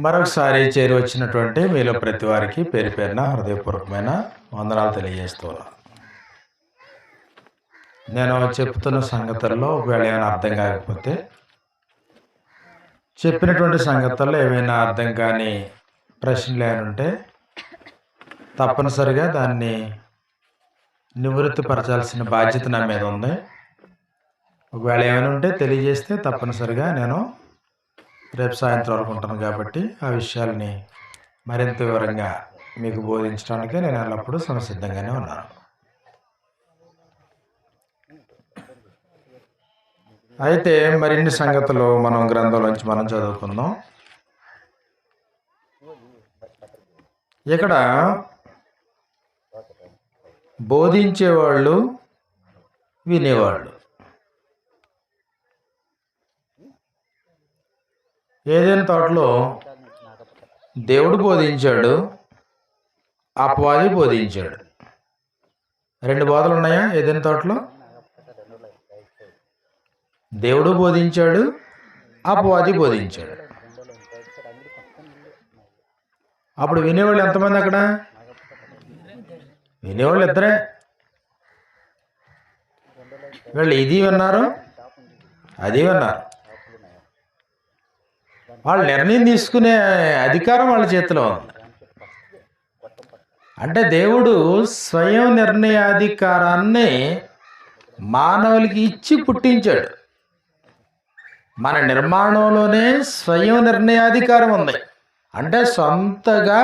మరొకసారి చేరి వచ్చినటువంటి మీలో ప్రతి వారికి పేరు పేరున హృదయపూర్వకమైన వందనాలు తెలియజేస్తున్నాను. నేను చెప్తున్న సంగతుల్లో ఒకవేళ ఏమైనా అర్థం కాకపోతే, చెప్పినటువంటి సంగతుల్లో ఏమైనా అర్థం కాని ప్రశ్నలు ఏమైనా ఉంటే తప్పనిసరిగా దాన్ని నివృత్తిపరచాల్సిన బాధ్యత నా మీద ఉంది. ఒకవేళ ఏమైనా ఉంటే తెలియజేస్తే తప్పనిసరిగా నేను రేపు సాయంత్రం వరకు ఉంటాను కాబట్టి ఆ విషయాల్ని మరింత వివరంగా మీకు బోధించడానికి నేను ఎల్లప్పుడూ సంసిద్ధంగానే ఉన్నాను. అయితే మరిన్ని సంగతులు మనం గ్రంథంలోంచి మనం చదువుకుందాం. ఇక్కడ బోధించేవాళ్ళు, వినేవాళ్ళు. ఏదైనా తోటలో దేవుడు బోధించాడు, అపవాది బోధించాడు. రెండు బోధలు ఉన్నాయా ఏదైనా తోటలో? దేవుడు బోధించాడు, అపవాది బోధించాడు. అప్పుడు వినేవాళ్ళు ఎంతమంది? అక్కడ వినేవాళ్ళు ఇద్దరే. వీళ్ళు ఇది విన్నారు, అది విన్నారు. వాళ్ళు నిర్ణయం తీసుకునే అధికారం వాళ్ళ చేతిలో ఉంది. అంటే దేవుడు స్వయం నిర్ణయాధికారాన్ని మానవులకి ఇచ్చి పుట్టించాడు. మన నిర్మాణంలోనే స్వయం నిర్ణయాధికారం ఉంది. అంటే సొంతగా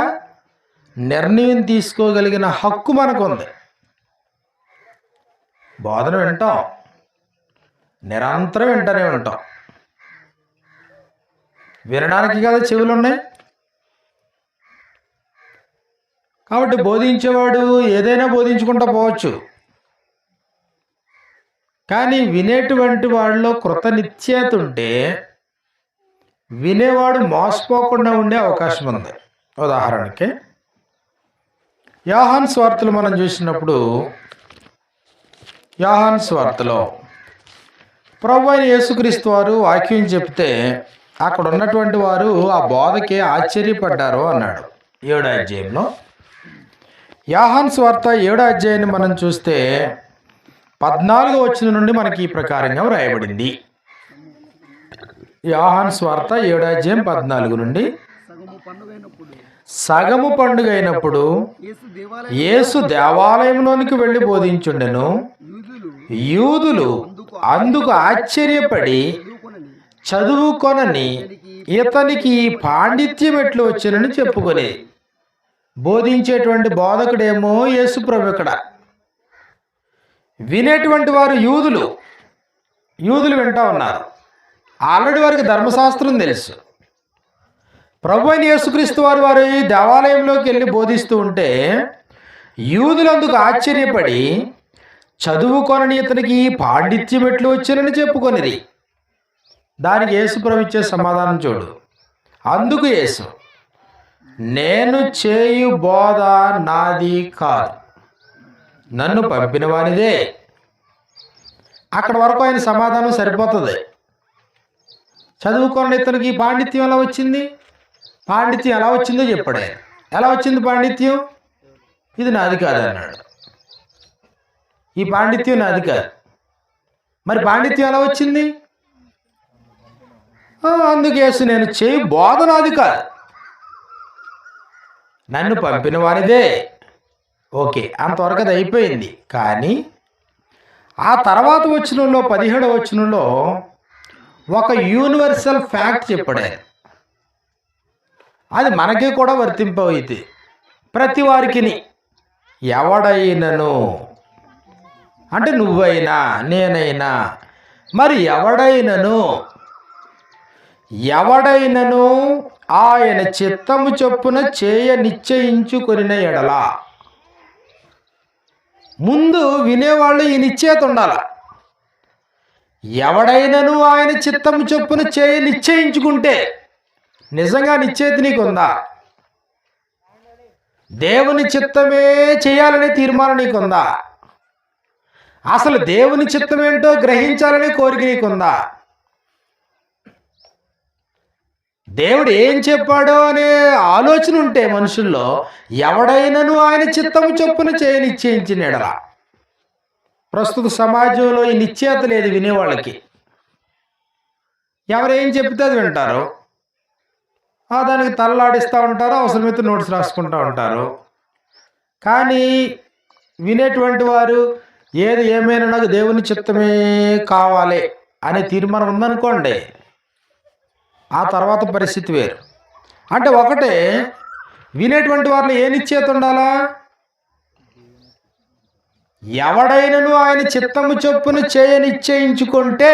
నిర్ణయం తీసుకోగలిగిన హక్కు మనకు ఉంది. బోధన వింటాం, నిరంతరం వింటూనే ఉంటాం. వినడానికి కదా చెవులు ఉన్నాయి. కాబట్టి బోధించేవాడు ఏదైనా బోధించుకుంటూ పోవచ్చు. కానీ వినేటువంటి వాళ్ళలో కృతనిశ్చయత ఉంటే వినేవాడు మోసపోకుండా ఉండే అవకాశం ఉంది. ఉదాహరణకి యోహాను సువార్తలు మనం చూసినప్పుడు, యోహాను సువార్తలో ప్రభువైన యేసుక్రీస్తు వారు వాక్యం చెప్తే అక్కడ ఉన్నటువంటి వారు ఆ బోధకి ఆశ్చర్యపడ్డారు అన్నాడు. 7వ అధ్యాయంలో యోహాను సువార్త 7వ అధ్యాయాన్ని మనం చూస్తే 14వ వచనం నుండి మనకి ఈ ప్రకారంగా వ్రాయబడింది. యోహాను సువార్త 7వ అధ్యాయం 14 నుండి, సగము పండుగ అయినప్పుడు యేసు దేవాలయంలోనికి వెళ్ళి బోధించుండెను. యూదులు అందుకు ఆశ్చర్యపడి చదువుకొనని ఇతనికి పాండిత్యం ఎట్లు వచ్చానని చెప్పుకొని, బోధించేటువంటి బోధకుడేమో యేసు ప్రభు. ఇక్కడ వినేటువంటి వారు యూదులు వింటా ఉన్నారు. ఆల్రెడీ వారికి ధర్మశాస్త్రం తెలుసు. ప్రభు అయిన యేసుక్రీస్తు వారు ఈ దేవాలయంలోకి వెళ్ళి బోధిస్తూ ఉంటే యూదులందుకు ఆశ్చర్యపడి చదువుకొనని ఇతనికి పాండిత్యం ఎట్లు వచ్చానని చెప్పుకొనిది. దానికి యేసు ప్రభు ఇచ్చే సమాధానం చూడు. అందుకు యేసు, నేను చేయు బోధ నాది కాదు, నన్ను పంపిన వానిదే. అక్కడ వరకు ఆయన సమాధానం సరిపోతుంది. చదువుకున్న ఇతనికి పాండిత్యం ఎలా వచ్చింది? పాండిత్యం ఎలా వచ్చిందో చెప్పాడు ఆయన. ఎలా వచ్చింది పాండిత్యం? ఇది నాది కాదు అన్నాడు. ఈ పాండిత్యం నాది కాదు. మరి పాండిత్యం ఎలా వచ్చింది? అందుకేసి నేను చేయు బోధ నాది కాదు, నన్ను పంపిన వానిదే. ఓకే, అంతవరకు అది అయిపోయింది. కానీ ఆ తర్వాత వచనంలో 17వ వచనంలో ఒక యూనివర్సల్ ఫ్యాక్ట్ చెప్పాడు. అది మనకి కూడా వర్తింపవుతుంది. ప్రతి వారికి, ఎవడైనను అంటే నువ్వైనా నేనైనా, మరి ఎవడైనను ఆయన చిత్తము చొప్పున చేయ నిశ్చయించుకొనిన ఎడల, ముందు వినేవాళ్ళు ఈ నిశ్చయత ఉండాల. ఎవడైనను ఆయన చిత్తము చొప్పున చేయ నిశ్చయించుకుంటే, నిజంగా నిశ్చయిత నీకుందా? దేవుని చిత్తమే చేయాలనే తీర్మానం నీకుందా? అసలు దేవుని చిత్తం ఏంటో గ్రహించాలనే కోరిక నీకుందా? దేవుడు ఏం చెప్పాడో అనే ఆలోచన ఉంటే మనుషుల్లో ఎవడైనాను ఆయన చిత్తము చొప్పున నిశ్చయించిన ఎడల. ప్రస్తుత సమాజంలో ఈ నిశ్చయత లేదు వినేవాళ్ళకి. ఎవరేం చెప్తే అది వింటారు, దానికి తలలాడిస్తూ ఉంటారు, అవసరమైతే నోట్స్ రాసుకుంటూ ఉంటారు. కానీ వినేటువంటి వారు ఏది ఏమైనా నాకు దేవుని చిత్తమే కావాలి అనే తీర్మానం ఉందనుకోండి, ఆ తర్వాత పరిస్థితి వేరు. అంటే ఒకటే, వినేటువంటి వారిలో ఏ నిశ్చయత ఉండాలా? ఎవడైనను ఆయన చిత్తము చొప్పున నిశ్చయించుకుంటే,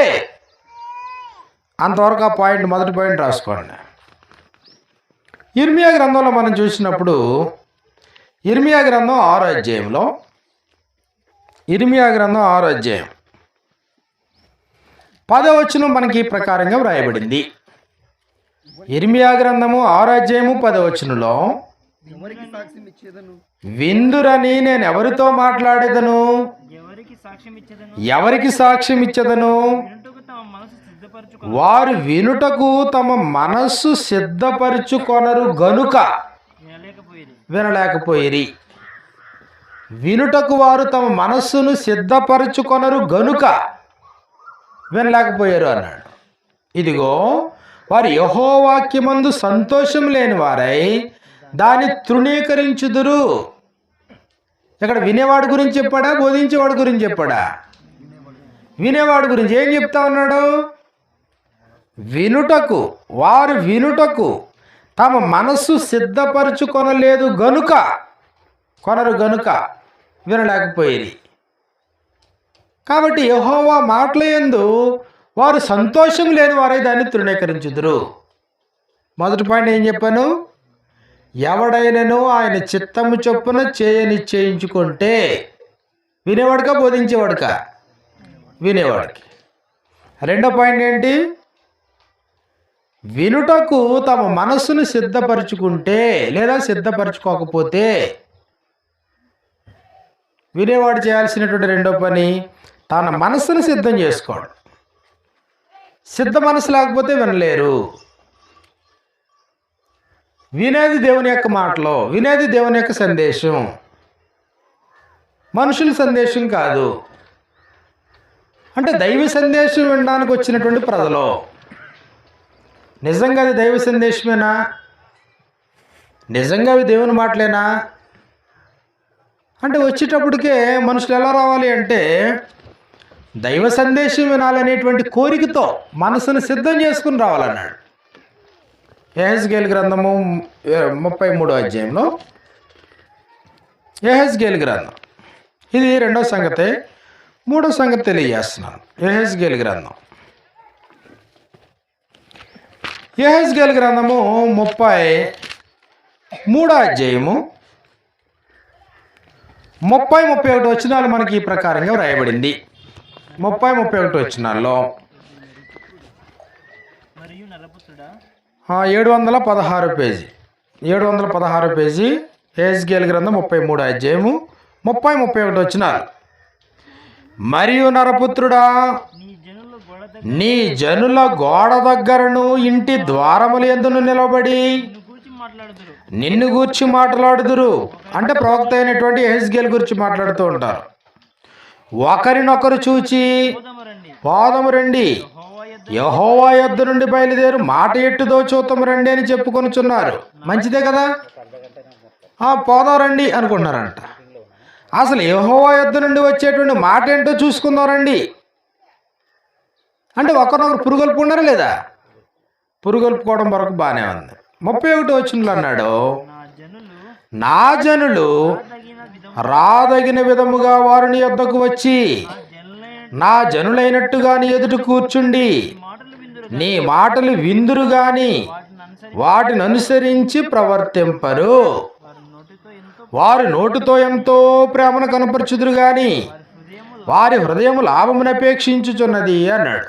అంతవరకు ఆ పాయింట్, మొదటి పాయింట్ రాసుకోండి. ఇర్మియా గ్రంథంలో మనం చూసినప్పుడు, ఇర్మియా గ్రంథం 6వ అధ్యాయంలో, ఇర్మియా గ్రంథం 6వ అధ్యాయం 10వ వచనం మనకి ఈ ప్రకారంగా వ్రాయబడింది. ఇర్మియా గ్రంథము 6వ అధ్యాయము 10వ వచనంలో, విందురని నేను ఎవరితో మాట్లాడేదను, ఎవరికి సాక్ష్యం ఇచ్చేదను, వారు వినుటకు తమ మనస్సు సిద్ధపరచుకొనరు గనుక వినలేకపోయిరి. వినుటకు వారు తమ మనస్సును సిద్ధపరచుకొనరు గనుక వినలేకపోయారు అన్నాడు. ఇదిగో, వారు యెహోవా వాక్యమందు సంతోషం లేని వారై దాన్ని తృణీకరించుదురు. ఇక్కడ వినేవాడి గురించి చెప్పాడా, బోధించేవాడి గురించి చెప్పాడా? వినేవాడి గురించి. ఏం చెప్తా ఉన్నాడు? వినుటకు, వారు వినుటకు తమ మనస్సు సిద్ధపరచుకొనలేదు గనుక, కొనరు గనుక వినలేకపోయేది. కాబట్టి యెహోవా మాటల యందు వారు సంతోషం లేని వారై దాన్ని తృణీకరించుదురు. మొదటి పాయింట్ ఏం చెప్పాను? ఎవడైనను ఆయన చిత్తము చొప్పున నిశ్చయించుకుంటే, వినేవాడికా బోధించేవాడికా? వినేవాడికి. రెండో పాయింట్ ఏంటి? వినుటకు తమ మనస్సును సిద్ధపరచుకుంటే లేదా సిద్ధపరచుకోకపోతే, వినేవాడు చేయాల్సినటువంటి రెండో పని తన మనస్సును సిద్ధం చేసుకోవడం. సిద్ధ మనసు లేకపోతే వినలేరు. వినేది దేవుని యొక్క మాటలో, వినేది దేవుని యొక్క సందేశం, మనుషుల సందేశం కాదు. అంటే దైవ సందేశం వినడానికి వచ్చినటువంటి ప్రజలు. నిజంగా అది దైవ సందేశమేనా? నిజంగా అవి దేవుని మాటలేనా? అంటే వచ్చేటప్పటికే మనుషులు ఎలా రావాలి అంటే, దైవ సందేశం వినాలనేటువంటి కోరికతో మనసును సిద్ధం చేసుకుని రావాలన్నాడు. యెహెజ్కేలు గ్రంథము 33వ అధ్యాయంలో, యెహెజ్కేలు గ్రంథం, ఇది రెండో సంగతి. మూడో సంగతి తెలియజేస్తున్నాను. యెహెజ్కేలు గ్రంథం, యెహెజ్కేలు గ్రంథము 33వ అధ్యాయము 30-31 వచనాలు మనకి ఈ ప్రకారంగా వ్రాయబడింది. 30-31 వచనాల్లో 716 పేజీ, 716 పేజీ యెహెజ్కేలు గ్రంథం 33వ అధ్యాయము 30-31 వచనాలు. మరియు నరపుత్రుడా, నీ జనుల గోడ దగ్గరను ఇంటి ద్వారముల యందును నిలబడి నిన్ను గూర్చి మాట్లాడుదురు. అంటే ప్రవక్త అయినటువంటి యెహెజ్కేలు గురించి మాట్లాడుతూ ఉంటారు. ఒకరినొకరు చూచి, పోదము రండి, యెహోవా యొద్ద నుండి బయలుదేరు మాట ఎట్టుదో చూతము రండి అని చెప్పుకొనుచున్నారు. మంచిదే కదా, పోదాం రండి అనుకుంటున్నారంట. అసలు యెహోవా యొద్ద నుండి వచ్చేటువంటి మాట ఏంటో చూసుకుందాం రండి అంటే ఒకరినొకరు పురుగొల్పుకున్నారా లేదా? పురుగొల్పుకోవడం వరకు బాగానే ఉంది. 31వ వచనంలో అన్నాడు, నా జనులు రాదగిన విధముగా వారిని యొద్దకు వచ్చి నా జనులైనట్టుగా నీ ఎదుట కూర్చుండి నీ మాటలు విందురు గాని వాటిని అనుసరించి ప్రవర్తింపరు. వారి నోటితో ఎంతో ప్రేమను కనపరచుదురు గాని వారి హృదయం లాభమును అపేక్షించుచున్నది అన్నాడు.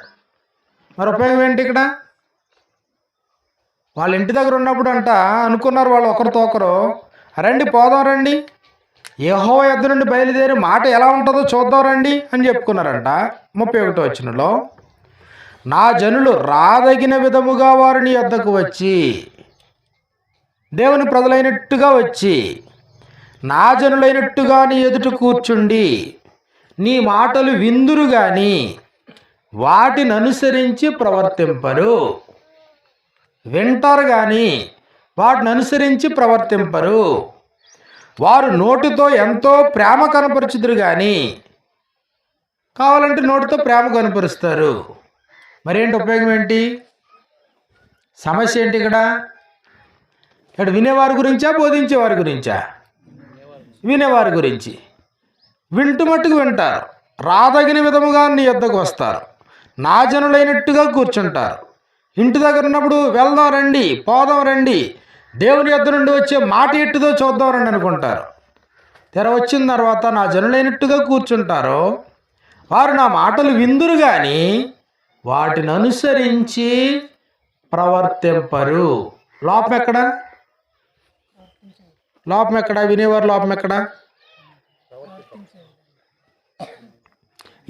మరి ఉపయోగం ఏంటి? ఇక్కడ వాళ్ళ ఇంటి దగ్గర ఉన్నప్పుడు అనుకున్నారు వాళ్ళు ఒకరితో ఒకరు, రండి పోదాం రండి, యెహోవా యొద్ద నుండి బయలుదేరి మాట ఎలా ఉంటుందో చూద్దాం రండి అని చెప్పుకున్నారంట. 31వ వచనంలో, నా జనులు రాదగిన విధముగా వారిని యొద్దకు వచ్చి, దేవుని ప్రజలైనట్టుగా వచ్చి, నా జనులైనట్టుగా నీ ఎదుట కూర్చుండి నీ మాటలు విందురు గాని వాటిని అనుసరించి ప్రవర్తింపరు. వింటారు కానీ వాటిని అనుసరించి ప్రవర్తింపరు. వారు నోటితో ఎంతో ప్రేమ కనపరుచుదురు కానీ, కావాలంటే నోటితో ప్రేమ కనపరుస్తారు, మరేంటి ఉపయోగం ఏంటి? సమస్య ఏంటి ఇక్కడ? ఇక్కడ వినేవారి గురించా బోధించేవారి గురించా? వినేవారి గురించి. వింటూ మట్టుకు వింటారు, రాదగిన విధముగా నీ యొద్దకు వస్తారు, నా జనులైనట్టుగా కూర్చుంటారు. ఇంటి దగ్గర ఉన్నప్పుడు వెళ్దాం రండి, పోదాం రండి, దేవుని యొద్ద నుండి వచ్చే మాట ఎట్టుదో చూద్దాం రండి అనుకుంటారు. తెర వచ్చిన తర్వాత నా జనులైనట్టుగా కూర్చుంటారు, వారు నా మాటలు విందురు కానీ వాటిని అనుసరించి ప్రవర్తింపరు. లోపం ఎక్కడ? లోపం ఎక్కడ? వినేవారు లోపం ఎక్కడ?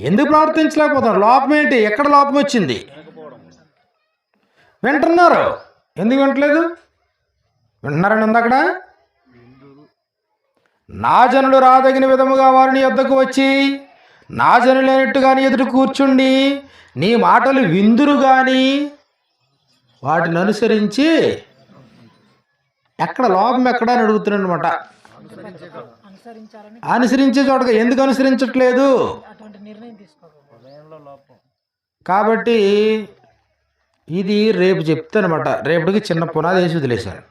ఎందుకు ప్రవర్తించలేకపోతున్నారు? లోపం ఏంటి? ఎక్కడ లోపం వచ్చింది? వింటున్నారు, ఎందుకు వింటలేదు? వింటున్నారని ఉంది అక్కడ. నా జనులు రాదగిన విధముగా వారిని యొద్దకు వచ్చి నా జనులైనట్టుగా నీ ఎదుట కూర్చుండి నీ మాటలు విందురు గాని వాటిని అనుసరించి. ఎక్కడ లోపం ఎక్కడ అని అడుగుతున్నాను అనమాట. అనుసరించే చోటగా ఎందుకు అనుసరించట్లేదు? కాబట్టి ఇది రేపు చెప్తానమాట. రేపటికి చిన్న పునాది వేసి వదిలేశాను.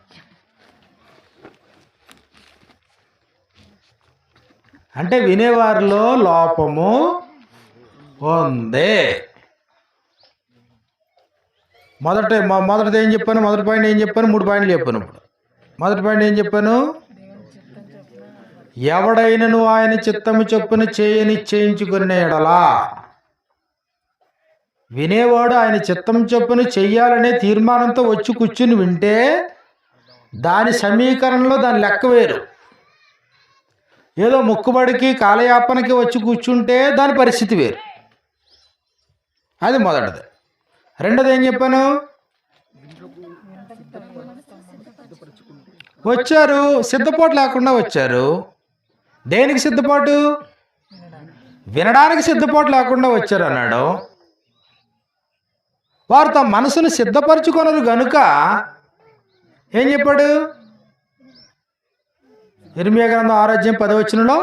అంటే వినేవారిలో లోపము ఉంది. మొదటిది ఏం చెప్పాను? మొదటి పాయింట్ ఏం చెప్పాను? 3 పాయింట్లు చెప్పాను. ఇప్పుడు మొదటి పాయింట్ ఏం చెప్పాను? ఎవడైనను ఆయన చిత్తము చొప్పున చేయించుకునే ఎడలా, వినేవాడు ఆయన చిత్తం చొప్పున చెయ్యాలనే తీర్మానంతో వచ్చి కూర్చుని వింటే దాని సమీకరణలో దాని లెక్క వేరు. ఏదో మొక్కుబడికి కాలయాపనకి వచ్చి కూర్చుంటే దాని పరిస్థితి వేరు. అది మొదటిది. రెండోది ఏం చెప్పాను? వచ్చారు, సిద్ధపాటు లేకుండా వచ్చారు. దేనికి సిద్ధపాటు? వినడానికి సిద్ధపాటు లేకుండా వచ్చారు అన్నాడు. వారు తమ మనసును సిద్ధపరచుకొనరు గనుక ఏం చెప్పాడు? ఇర్మియా గ్రంథం 6:10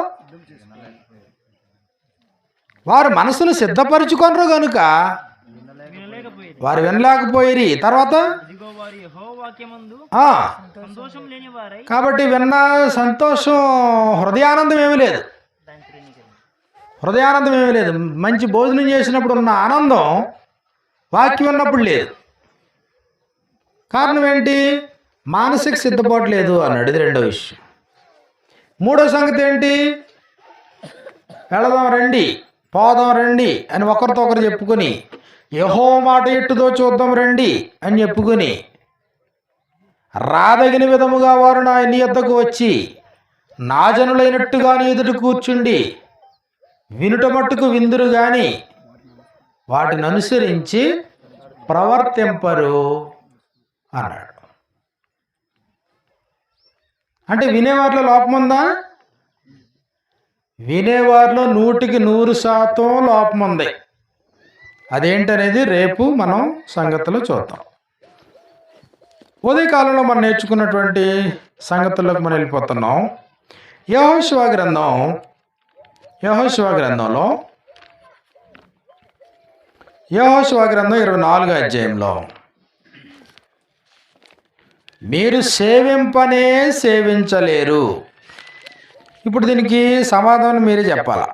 వారు మనసును సిద్ధపరచుకొనరు గనుక వారు వినలేకపోయిరి. తర్వాత కాబట్టి విన్న సంతోషం, హృదయానందం ఏమీ లేదు. హృదయానందం ఏమీ లేదు. మంచి భోజనం చేసినప్పుడు ఉన్న ఆనందం వాక్యం ఉన్నప్పుడు లేదు. కారణం ఏంటి? మానసిక సిద్ధపాటు లేదు అన్నాడు. ఇది రెండో విషయం. మూడో సంగతి ఏంటి? వెళదాం రండి, పోదాం రండి అని ఒకరితో ఒకరు చెప్పుకొని, యెహోవా మాట ఎట్టుదో చూద్దాం రండి అని చెప్పుకొని, రాదగిన విధముగా వారు నా నీ యొద్దకు వచ్చి నా జనులైనట్టుగా నీ ఎదుట కూర్చుండి వినుట మట్టుకు విందురు గాని వాటిని అనుసరించి ప్రవర్తింపరు అన్నాడు. అంటే వినేవారిలో లోపం ఉందా? వినేవారిలో 100% లోపం ఉంది. అదేంటనేది రేపు మనం సంగతులు చూద్దాం. ఉదయకాలంలో మనం నేర్చుకున్నటువంటి సంగతుల్లోకి మనం వెళ్ళిపోతున్నాం. యెహోషువ గ్రంథంలో యెహోషువ గ్రంథం 24వ అధ్యాయంలో మీరు సేవింపనే సేవించలేరు. ఇప్పుడు దీనికి సమాధానం మీరే చెప్పాలా.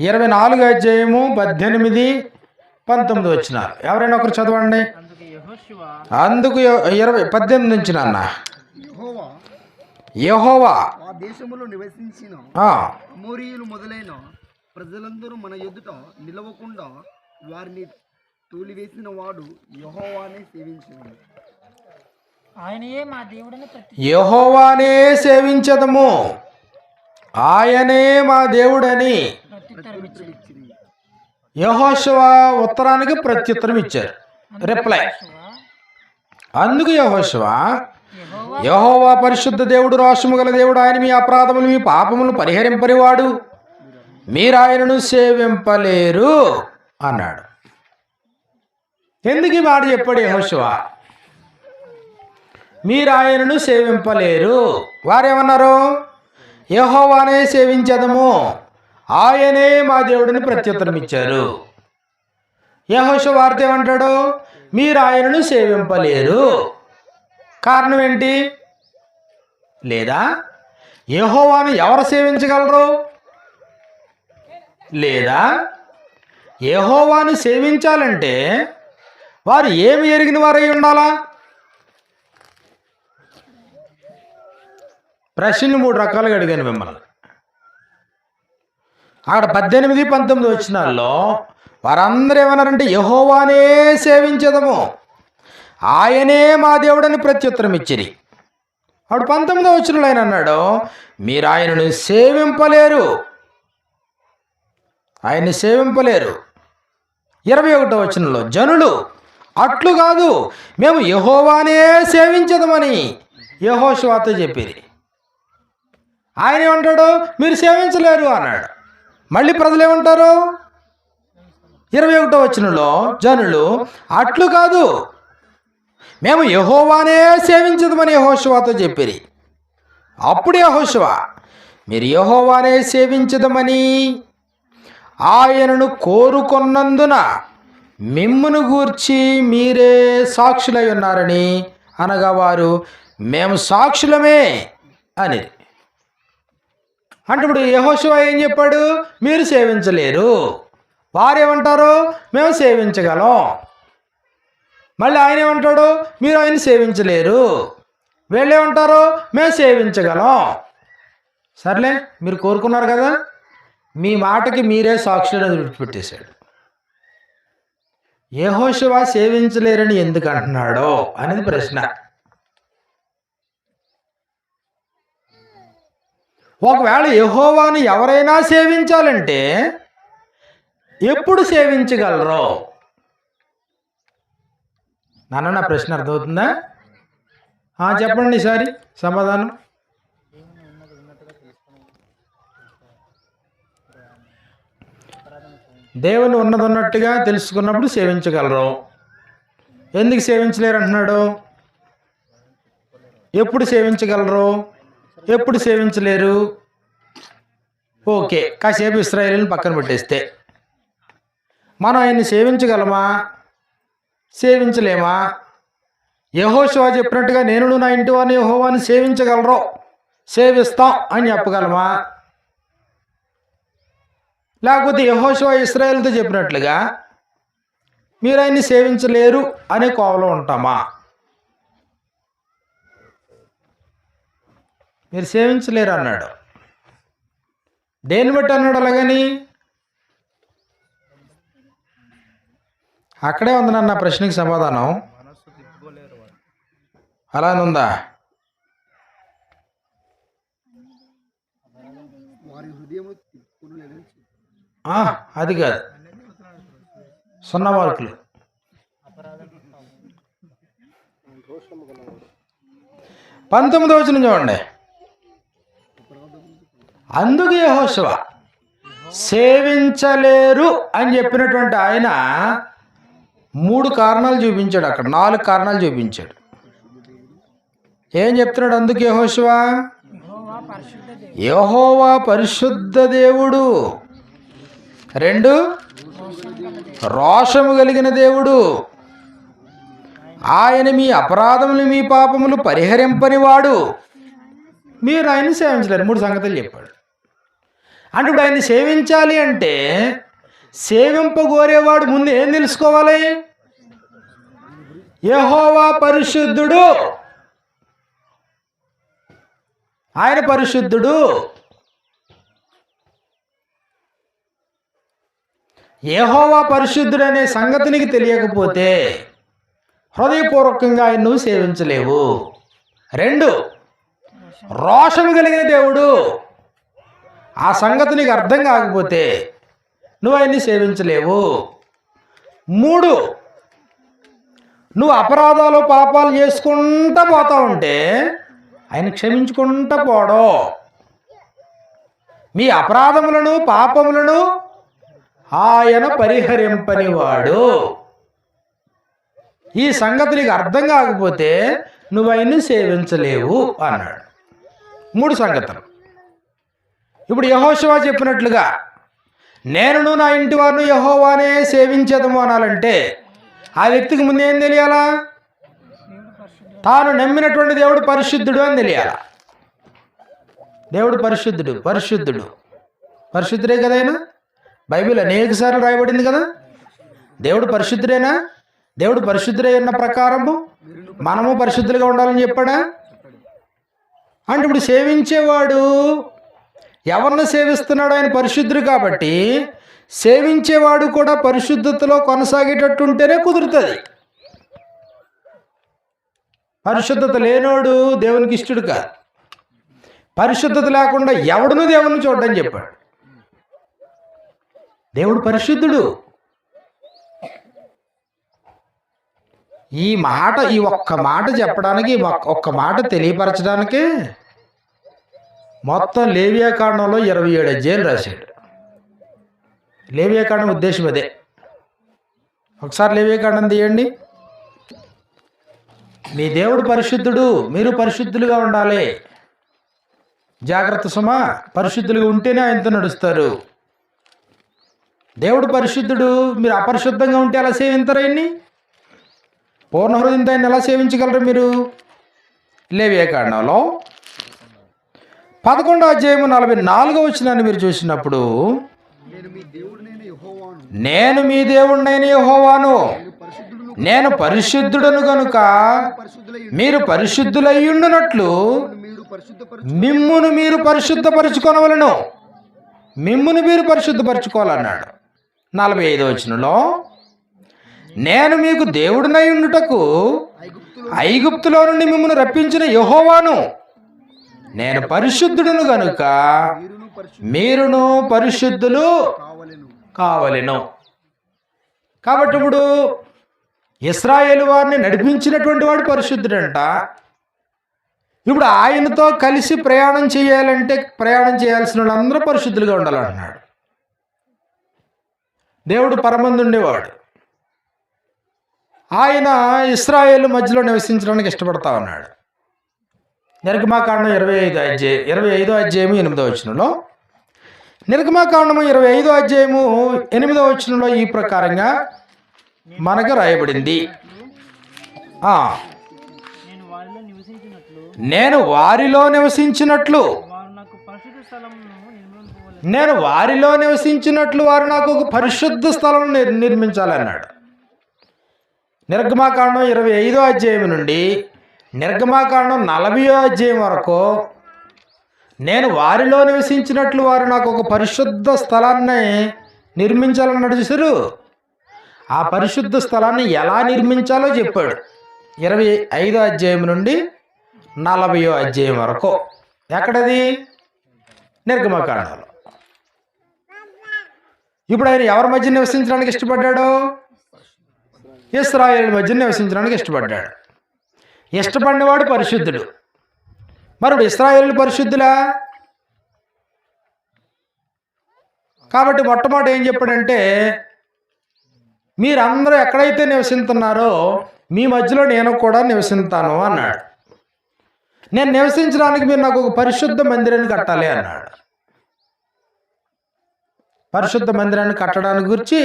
24వ అధ్యాయము 18, 19 వచ్చినారు. ఎవరైనా ఒకరు చదవండి. అందుకు 18 నుంచి నాన్న. యెహోవా ఆ దేశములో నివసించిన అమోరీయులు మొదలైన ప్రజలందరూ మన ఎదుట నిలవకుండా వారిని తోలివేసిన వాడు యెహోవానే సేవించును. యెహోవానే సేవించదము, ఆయనే మా దేవుడని యెహోషువ ఉత్తరానికి ప్రత్యుత్తరం ఇచ్చారు, రిప్లై. అందుకు యెహోషువ, యెహోవా పరిశుద్ధ దేవుడు, రోషము గల దేవుడు, ఆయన మీ అపరాధములు మీ పాపములు పరిహరింపనివాడు, మీరు ఆయనను సేవింపలేరు అన్నాడు. ఎందుకు ఈ మాట చెప్పాడు యెహోషువ? మీరు ఆయనను సేవింపలేరు. వారేమన్నారు? యెహోవానే సేవించదము, ఆయనే మా దేవుడిని ప్రత్యుత్తరం ఇచ్చారు. యెహోషువ వారితో ఏమంటాడు? మీరు ఆయనను సేవింపలేరు. కారణం ఏంటి? లేదా యెహోవాను ఎవరు సేవించగలరు? లేదా యెహోవాను సేవించాలంటే వారు ఏమి ఎరిగిన వారై ఉండాలా? ప్రశ్న 3 రకాలుగా అడిగాను మిమ్మల్ని. అక్కడ 18, 19 వచనాల్లో వారందరూ ఏమన్నారంటే యెహోవానే సేవించదము, ఆయనే మా దేవుడని ప్రత్యుత్తరం ఇచ్చిరి. అప్పుడు 19వ వచనంలో ఆయన అన్నాడు, మీరు ఆయనను సేవింపలేరు, ఆయన్ని సేవింపలేరు. 21వ వచనంలో జనులు అట్లు కాదు, మేము యెహోవానే సేవించదమని యెహోషువతో చెప్పిరి. ఆయన ఏమంటాడు? మీరు సేవించలేరు అన్నాడు. మళ్ళీ ప్రజలు ఏమంటారు? 21వ వచనంలో జనులు అట్లు కాదు, మేము యెహోవానే సేవించదమని యెహోషువతో చెప్పిరి. అప్పుడు యెహోషువ, మీరు యెహోవానే సేవించదమని ఆయనను కోరుకొన్నందున మిమ్మును గూర్చి మీరే సాక్షులై ఉన్నారని అనగా వారు మేము సాక్షులమే అని. అంటే ఇప్పుడు యెహోషువ ఏం చెప్పాడు? మీరు సేవించలేరు. వారేమంటారు? మేము సేవించగలం. మళ్ళీ ఆయన ఏమంటాడు? మీరు ఆయన సేవించలేరు. వీళ్ళేమంటారు? మేము సేవించగలం. సర్లే, మీరు కోరుకున్నారు కదా, మీ మాటకి మీరే సాక్షులను విడిచిపెట్టేశాడు. యెహోషువ సేవించలేరని ఎందుకు అంటున్నాడో అనేది ప్రశ్న. ఒకవేళ యెహోవాను ఎవరైనా సేవించాలంటే ఎప్పుడు సేవించగలరో? నాన్న, నా ప్రశ్న అర్థమవుతుందా? చెప్పండి ఈసారి సమాధానం. దేవుని ఉన్నదన్నట్టుగా తెలుసుకున్నప్పుడు సేవించగలరు. ఎందుకు సేవించలేరు అంటున్నాడు? ఎప్పుడు సేవించగలరు, ఎప్పుడు సేవించలేరు? ఓకే, కాసేపు ఇశ్రాయేలుని పక్కన పెట్టేస్తే మనం ఆయన్ని సేవించగలమా, సేవించలేమా? యెహోషువ చెప్పినట్టుగా నేను నా ఇంటి వారిని యెహోవాను సేవించగలరు, సేవిస్తాం అని చెప్పగలమా? లేకపోతే యెహోషువ ఇశ్రాయేలుతో చెప్పినట్లుగా మీరు ఆయన్ని సేవించలేరు అనే కోవలో ఉంటామా? మీరు సేవించలేరు అన్నాడు. దేన్ని బట్టి అన్నాడు అలాగని? అక్కడే ఉంది నన్న ప్రశ్నకి సమాధానం. అలానుందా? అది కాదు, 0 మార్కులు. 19వ వచనం చూడండి. అందుకు యెహోషువ సేవించలేరు అని చెప్పినటువంటి ఆయన 3 కారణాలు చూపించాడు. అక్కడ 4 కారణాలు చూపించాడు. ఏం చెప్తున్నాడు? అందుకు యెహోషువ, యెహోవా పరిశుద్ధ దేవుడు, 2 రోషము కలిగిన దేవుడు, ఆయన మీ అపరాధములు మీ పాపములు పరిహరింపనివాడు, మీరు ఆయన్ని సేవించలేరు. 3 సంగతులు చెప్పాడు. అంటే ఇప్పుడు ఆయన్ని సేవించాలి అంటే సేవింపగోరేవాడు ముందు ఏం తెలుసుకోవాలి? యెహోవా పరిశుద్ధుడు, ఆయన పరిశుద్ధుడు. యెహోవా పరిశుద్ధుడు అనే సంగతి నీకు తెలియకపోతే హృదయపూర్వకంగా ఆయన నువ్వు సేవించలేవు. 2 రోషము కలిగిన దేవుడు, ఆ సంగతి నీకు అర్థం కాకపోతే నువ్వు ఆయన్ని సేవించలేవు. 3, నువ్వు అపరాధాలు పాపాలు చేసుకుంటా పోతా ఉంటే ఆయన క్షమించుకుంటా పోవడం. మీ అపరాధములను పాపములను ఆయన పరిహరింపనివాడు. ఈ సంగతి నీకు అర్థం కాకపోతే నువ్వు ఆయన్ని సేవించలేవు అన్నాడు. 3 సంగతులు. ఇప్పుడు యెహోషువ చెప్పినట్లుగా నేనును నా ఇంటి వారిని యెహోవానే సేవించేదము అనాలంటే ఆ వ్యక్తికి ముందు ఏం తెలియాలా? తాను నమ్మినటువంటి దేవుడు పరిశుద్ధుడు అని తెలియాలా. దేవుడు పరిశుద్ధుడు, పరిశుద్ధుడు, పరిశుద్ధుడే కదా ఆయన. బైబిల్ అనేక సార్లు రాయబడింది కదా. దేవుడు పరిశుద్ధుడేనా? దేవుడు పరిశుద్ధుడే అన్న ప్రకారము మనము పరిశుద్ధులుగా ఉండాలని చెప్పాడా? అంటే ఇప్పుడు సేవించేవాడు ఎవరిని సేవిస్తున్నాడు? ఆయన పరిశుద్ధుడు కాబట్టి సేవించేవాడు కూడా పరిశుద్ధతలో కొనసాగేటట్టు ఉంటేనే కుదురుతుంది. పరిశుద్ధత లేనోడు దేవునికి ఇష్టడు కాదు. పరిశుద్ధత లేకుండా ఎవడును దేవుని చూడడం చెప్పాడు. దేవుడు పరిశుద్ధుడు. ఈ ఒక్క మాట చెప్పడానికి, ఒక్క మాట తెలియపరచడానికి మొత్తం లేవియాకాండంలో 27 అధ్యాయాలు రాశాడు. లేవియాకాండం ఉద్దేశం అదే. ఒకసారి లేవియాకాండం తీయండి. మీ దేవుడు పరిశుద్ధుడు, మీరు పరిశుద్ధులుగా ఉండాలి. జాగ్రత్త సుమా, పరిశుద్ధులుగా ఉంటేనే ఆయనతో నడుస్తారు. దేవుడు పరిశుద్ధుడు, మీరు అపరిశుద్ధంగా ఉంటే ఎలా సేవించరు ఆయన్ని? పూర్ణ హృదయంతో ఆయన ఎలా సేవించగలరు మీరు? లేవియాకాండంలో 11వ అధ్యాయము 44వ వచనాన్ని మీరు చూసినప్పుడు, నేను మీ దేవుడినైన యెహోవాను, నేను పరిశుద్ధుడను గనుక మీరు పరిశుద్ధులయ్యుండునట్లు మిమ్మును మీరు పరిశుద్ధపరచుకొనవలెను. మిమ్మును మీరు పరిశుద్ధపరచుకోవాలన్నాడు. 45వ వచనంలో, నేను మీకు దేవుడినై ఉండుటకు ఐగుప్తులో నుండి మిమ్మును రప్పించిన యెహోవాను, నేను పరిశుద్ధుడును గనుక మీరును పరిశుద్ధులు కావలెను. కాబట్టి ఇప్పుడు ఇశ్రాయేలు వారిని నడిపించినటువంటి వాడు పరిశుద్ధుడంట. ఇప్పుడు ఆయనతో కలిసి ప్రయాణం చేయాలంటే ప్రయాణం చేయాల్సిన వాళ్ళందరూ పరిశుద్ధులుగా ఉండాలంటున్నాడు. దేవుడు పరమందుండేవాడు. ఆయన ఇశ్రాయేలు మధ్యలో నివసించడానికి ఇష్టపడతా ఉన్నాడు. నిర్గమాకాండం 25వ అధ్యాయము 8వ వచనంలో, నిర్గమాకాండము 25వ అధ్యాయము 8వ వచనంలో ఈ ప్రకారంగా మనకు రాయబడింది. నేను వారిలో నివసించినట్లు వారు నాకు ఒక పరిశుద్ధ స్థలం నిర్మించాలన్నాడు. నిర్గమాకాండం 25వ అధ్యాయం నుండి నిర్గమాకాండం 40వ అధ్యాయం వరకు నేను వారిలో నివసించినట్లు వారు నాకు ఒక పరిశుద్ధ స్థలాన్ని నిర్మించాలన్నాడు. చూసారు? ఆ పరిశుద్ధ స్థలాన్ని ఎలా నిర్మించాలో చెప్పాడు 25వ అధ్యాయం నుండి 40వ అధ్యాయం వరకు. ఎక్కడది? నిర్గమకాండంలో. ఇప్పుడు ఆయన ఎవరి మధ్య నివసించడానికి ఇష్టపడ్డాడు? ఇశ్రాయేలు మధ్య నివసించడానికి ఇష్టపడ్డాడు. ఇష్టపడినవాడు పరిశుద్ధుడు. మరి ఇశ్రాయేలు పరిశుద్ధులా? కాబట్టి మొట్టమొదటి ఏం చెప్పాడంటే, మీరందరూ ఎక్కడైతే నివసిస్తున్నారో మీ మధ్యలో నేను కూడా నివసిస్తాను అన్నాడు. నేను నివసించడానికి మీరు నాకు ఒక పరిశుద్ధ మందిరాన్ని కట్టాలి అన్నాడు. పరిశుద్ధ మందిరాన్ని కట్టడానికి గురించి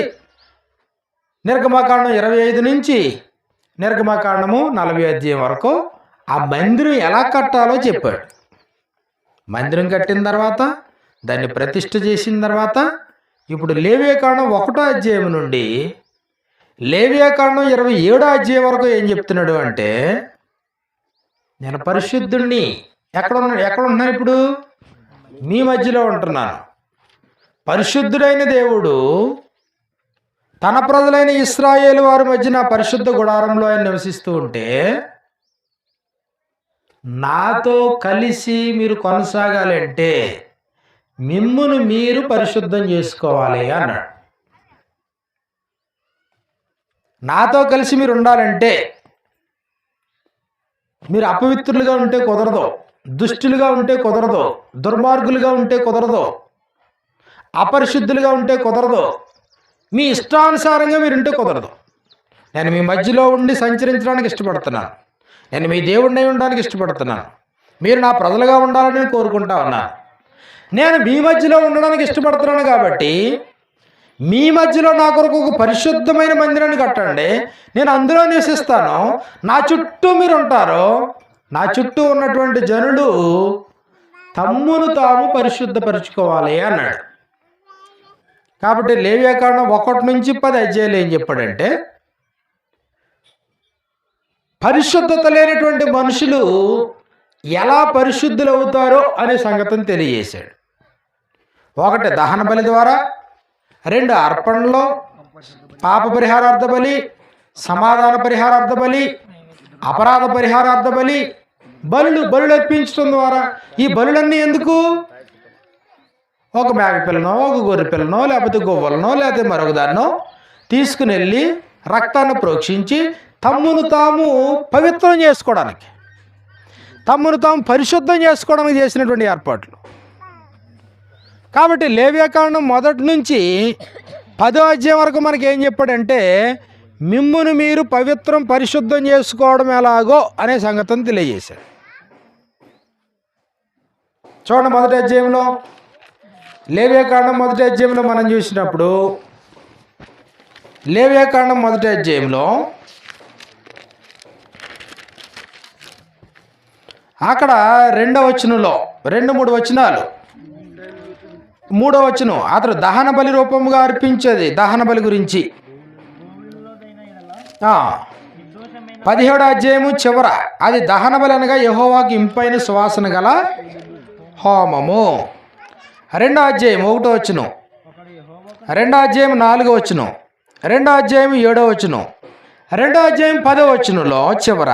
నిర్గమాకాండం 25 నుంచి నిర్గమాకాండము 40వ అధ్యాయం వరకు ఆ మందిరం ఎలా కట్టాలో చెప్పాడు. మందిరం కట్టిన తర్వాత దాన్ని ప్రతిష్ఠ చేసిన తర్వాత ఇప్పుడు లేవియాకాండం 1వ అధ్యాయం నుండి లేవియాకాండం 27వ అధ్యాయం వరకు ఏం చెప్తున్నాడు అంటే, నేను పరిశుద్ధుణ్ణి. ఎక్కడ ఉంటున్నాను? ఇప్పుడు మీ మధ్యలో ఉంటున్నాను. పరిశుద్ధుడైన దేవుడు తన ప్రజలైన ఇశ్రాయేలు వారి మధ్య నా పరిశుద్ధ గుడారంలో ఆయన నివసిస్తూ ఉంటే, నాతో కలిసి మీరు కొనసాగాలి అంటే మిమ్మును మీరు పరిశుద్ధం చేసుకోవాలి అన్నాడు. నాతో కలిసి మీరు ఉండాలంటే మీరు అపవిత్రులుగా ఉంటే కుదరదు, దుష్టులుగా ఉంటే కుదరదు, దుర్మార్గులుగా ఉంటే కుదరదు, అపరిశుద్ధులుగా ఉంటే కుదరదు, మీ ఇష్టానుసారంగా మీరు ఉంటే కుదరదు. నేను మీ మధ్యలో ఉండి సంచరించడానికి ఇష్టపడుతున్నాను. నేను మీ దేవుడిని ఉండడానికి ఇష్టపడుతున్నాను. మీరు నా ప్రజలుగా ఉండాలని కోరుకుంటా ఉన్నాను. నేను మీ మధ్యలో ఉండడానికి ఇష్టపడుతున్నాను కాబట్టి మీ మధ్యలో నా కొరకు ఒక పరిశుద్ధమైన మందిరాన్ని కట్టండి. నేను అందులో నివసిస్తాను. నా చుట్టూ మీరు ఉంటారు. నా చుట్టూ ఉన్నటువంటి జనులు తమ్మును తాము పరిశుద్ధపరుచుకోవాలి అన్నాడు. కాబట్టి లేవ్యాకాండం 1-10 అధ్యాయాలు ఏం చెప్పాడంటే, పరిశుద్ధత లేనటువంటి మనుషులు ఎలా పరిశుద్ధులు అవుతారో అనే సంగతిని తెలియజేశాడు. 1 దహన బలి ద్వారా, 2 అర్పణలో, పాప పరిహారార్థ బలి, సమాధాన పరిహారార్థ బలి, అపరాధ పరిహారార్థ బలి, బలులు అర్పించడం ద్వారా. ఈ బలులన్నీ ఎందుకు? ఒక మేక పిల్లనో, ఒక గొర్రె పిల్లనో, లేకపోతే గొవ్వలనో, లేకపోతే మరొక దాన్నో తీసుకుని వెళ్ళి రక్తాన్ని ప్రోక్షించి తమ్మును తాము పవిత్రం చేసుకోవడానికి, తమ్మును తాము పరిశుద్ధం చేసుకోవడానికి చేసినటువంటి ఏర్పాట్లు. కాబట్టి లేవ్యాకాండం 1 నుంచి 10వ అధ్యాయం వరకు మనకి ఏం చెప్పాడంటే, మిమ్మును మీరు పవిత్రం పరిశుద్ధం చేసుకోవడం ఎలాగో అనే సంగతిని తెలియజేశాడు. చూడండి, 1వ అధ్యాయంలో, లేవ్యాకాండం 1వ అధ్యాయంలో మనం చూసినప్పుడు, లేవ్యాకాండం 1వ అధ్యాయంలో అక్కడ 2వ వచనంలో 2-3 వచనాలు, 3వ వచనం అతడు దహన బలి రూపముగా అర్పించేది దహన బలి గురించి. 17వ అధ్యాయము చివర, అది దహన బలి అనగా యెహోవాకు ఇంపైన సువాసన గల హోమము. 2వ అధ్యాయం 1వ వచనం, 2వ అధ్యాయం 4వ వచనం, 2వ అధ్యాయం 7వ వచనం, 2వ అధ్యాయం 10వ వచనంలో చివర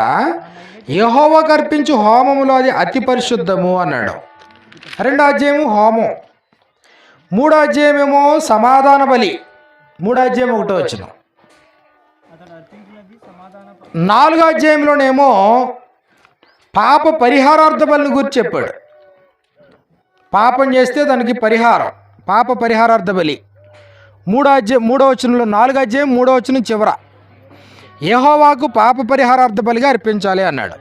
యెహోవాకు అర్పించు హోమములో అది అతి పరిశుద్ధము అన్నాడు. 2వ అధ్యాయము హోమం, 3వ అధ్యాయమేమో సమాధాన బలి, 3వ అధ్యాయం 1వ వచనం. 4వ అధ్యాయంలోనేమో పాప పరిహారార్థ బలిని గురించి చెప్పాడు. పాపం చేస్తే దానికి పరిహారం, పాప పరిహారార్థ బలి. 3వ వచనంలో, 4వ అధ్యాయం 3వ వచనం చివర యెహోవాకు పాప పరిహారార్థ బలిగా అర్పించాలి అన్నాడు.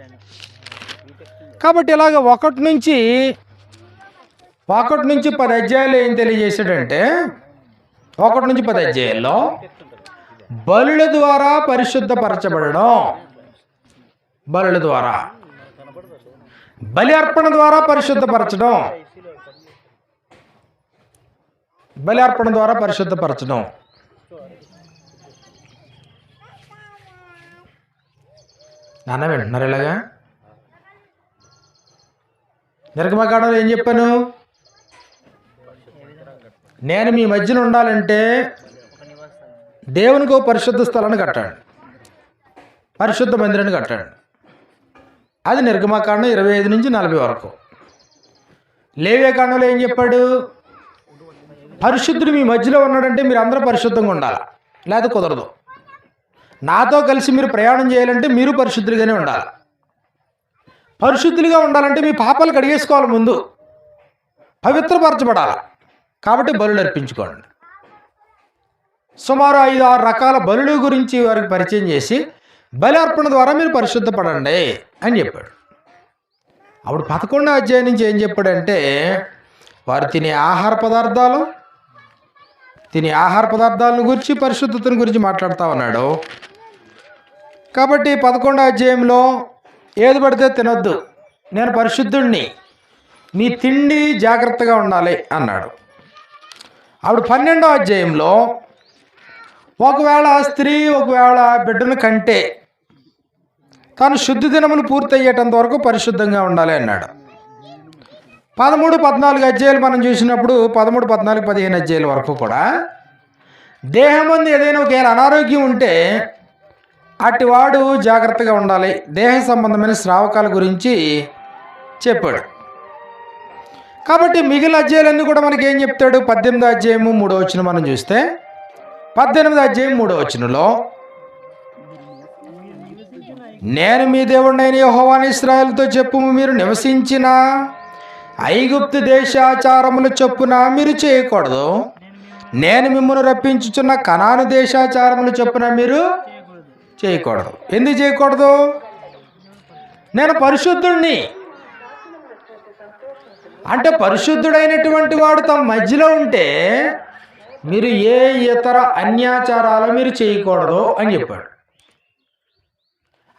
కాబట్టి ఇలాగ 1 నుంచి 10 అధ్యాయాలు ఏం తెలియజేశాడంటే, 1 నుంచి 10 అధ్యాయాల్లో బలుల ద్వారా పరిశుద్ధపరచబడడం, బలుల ద్వారా, బలి అర్పణ ద్వారా పరిశుద్ధపరచడం, బలి అర్పణ ద్వారా పరిశుద్ధపరచడం. నాన్న వింటున్నారు ఇలాగా? నిర్గమకాండంలో ఏం చెప్పాను? నేను మీ మధ్యన ఉండాలంటే దేవునికి ఒక పరిశుద్ధ స్థలాన్ని కట్టాడు, పరిశుద్ధ మందిరాన్ని కట్టాడు. అది నిర్గమకాండం 25 నుంచి 40 వరకు. లేవ్యాకాండంలో ఏం చెప్పాడు? పరిశుద్ధుడు మీ మధ్యలో ఉన్నాడంటే మీరు అందరూ పరిశుద్ధంగా ఉండాలి, లేదా కుదరదు. నాతో కలిసి మీరు ప్రయాణం చేయాలంటే మీరు పరిశుద్ధులుగానే ఉండాలి. పరిశుద్ధులుగా ఉండాలంటే మీ పాపాలు కడిగేసుకోవాలి, ముందు పవిత్రపరచబడాలి. కాబట్టి బలులు అర్పించుకోండి. సుమారు 5-6 రకాల బలుల గురించి వారికి పరిచయం చేసి బలి అర్పణ ద్వారా మీరు పరిశుద్ధపడండి అని చెప్పాడు. అప్పుడు 11వ అధ్యాయం నుంచి ఏం చెప్పాడంటే, వారు తినే ఆహార పదార్థాలను గురించి, పరిశుద్ధతను గురించి మాట్లాడుతూ ఉన్నాడు. కాబట్టి 11వ అధ్యాయంలో ఏది పడితే తినొద్దు, నేను పరిశుద్ధుడిని, మీ తిండి జాగ్రత్తగా ఉండాలి అన్నాడు. అప్పుడు 12వ అధ్యాయంలో ఒకవేళ స్త్రీ ఒకవేళ బిడ్డను కంటే తాను శుద్ధి దినములు పూర్తయ్యేటంత వరకు పరిశుద్ధంగా ఉండాలి అన్నాడు. 13-14 అధ్యాయాలు మనం చూసినప్పుడు 13-14-15 అధ్యాయాల వరకు కూడా దేహం మంది ఏదైనా ఒకవేళ అనారోగ్యం ఉంటే అటివాడు జాగ్రత్తగా ఉండాలి, దేహ సంబంధమైన స్రావకాల గురించి చెప్పాడు. కాబట్టి మిగిలిన అధ్యాయాలన్నీ కూడా మనకి ఏం చెప్తాడు? 18వ అధ్యాయము 3వ వచనం మనం చూస్తే 18వ అధ్యాయం 3వ వచనంలో నేను మీ దేవుడినైన యెహోవాని ఇశ్రాయేలుతో చెప్పుము, మీరు నివసించిన ఐగుప్తు దేశాచారముల చొప్పున మీరు చేయకూడదు. నేను మిమ్మల్ని రప్పించుచున్న కనాను దేశాచారముల చొప్పున మీరు చేయకూడదు. ఎందుకు చేయకూడదు? నేను పరిశుద్ధుణ్ణి. అంటే పరిశుద్ధుడైనటువంటి వాడు తమ మధ్యలో ఉంటే మీరు ఏ ఇతర అన్యాచారాలు మీరు చేయకూడదు అని చెప్పాడు.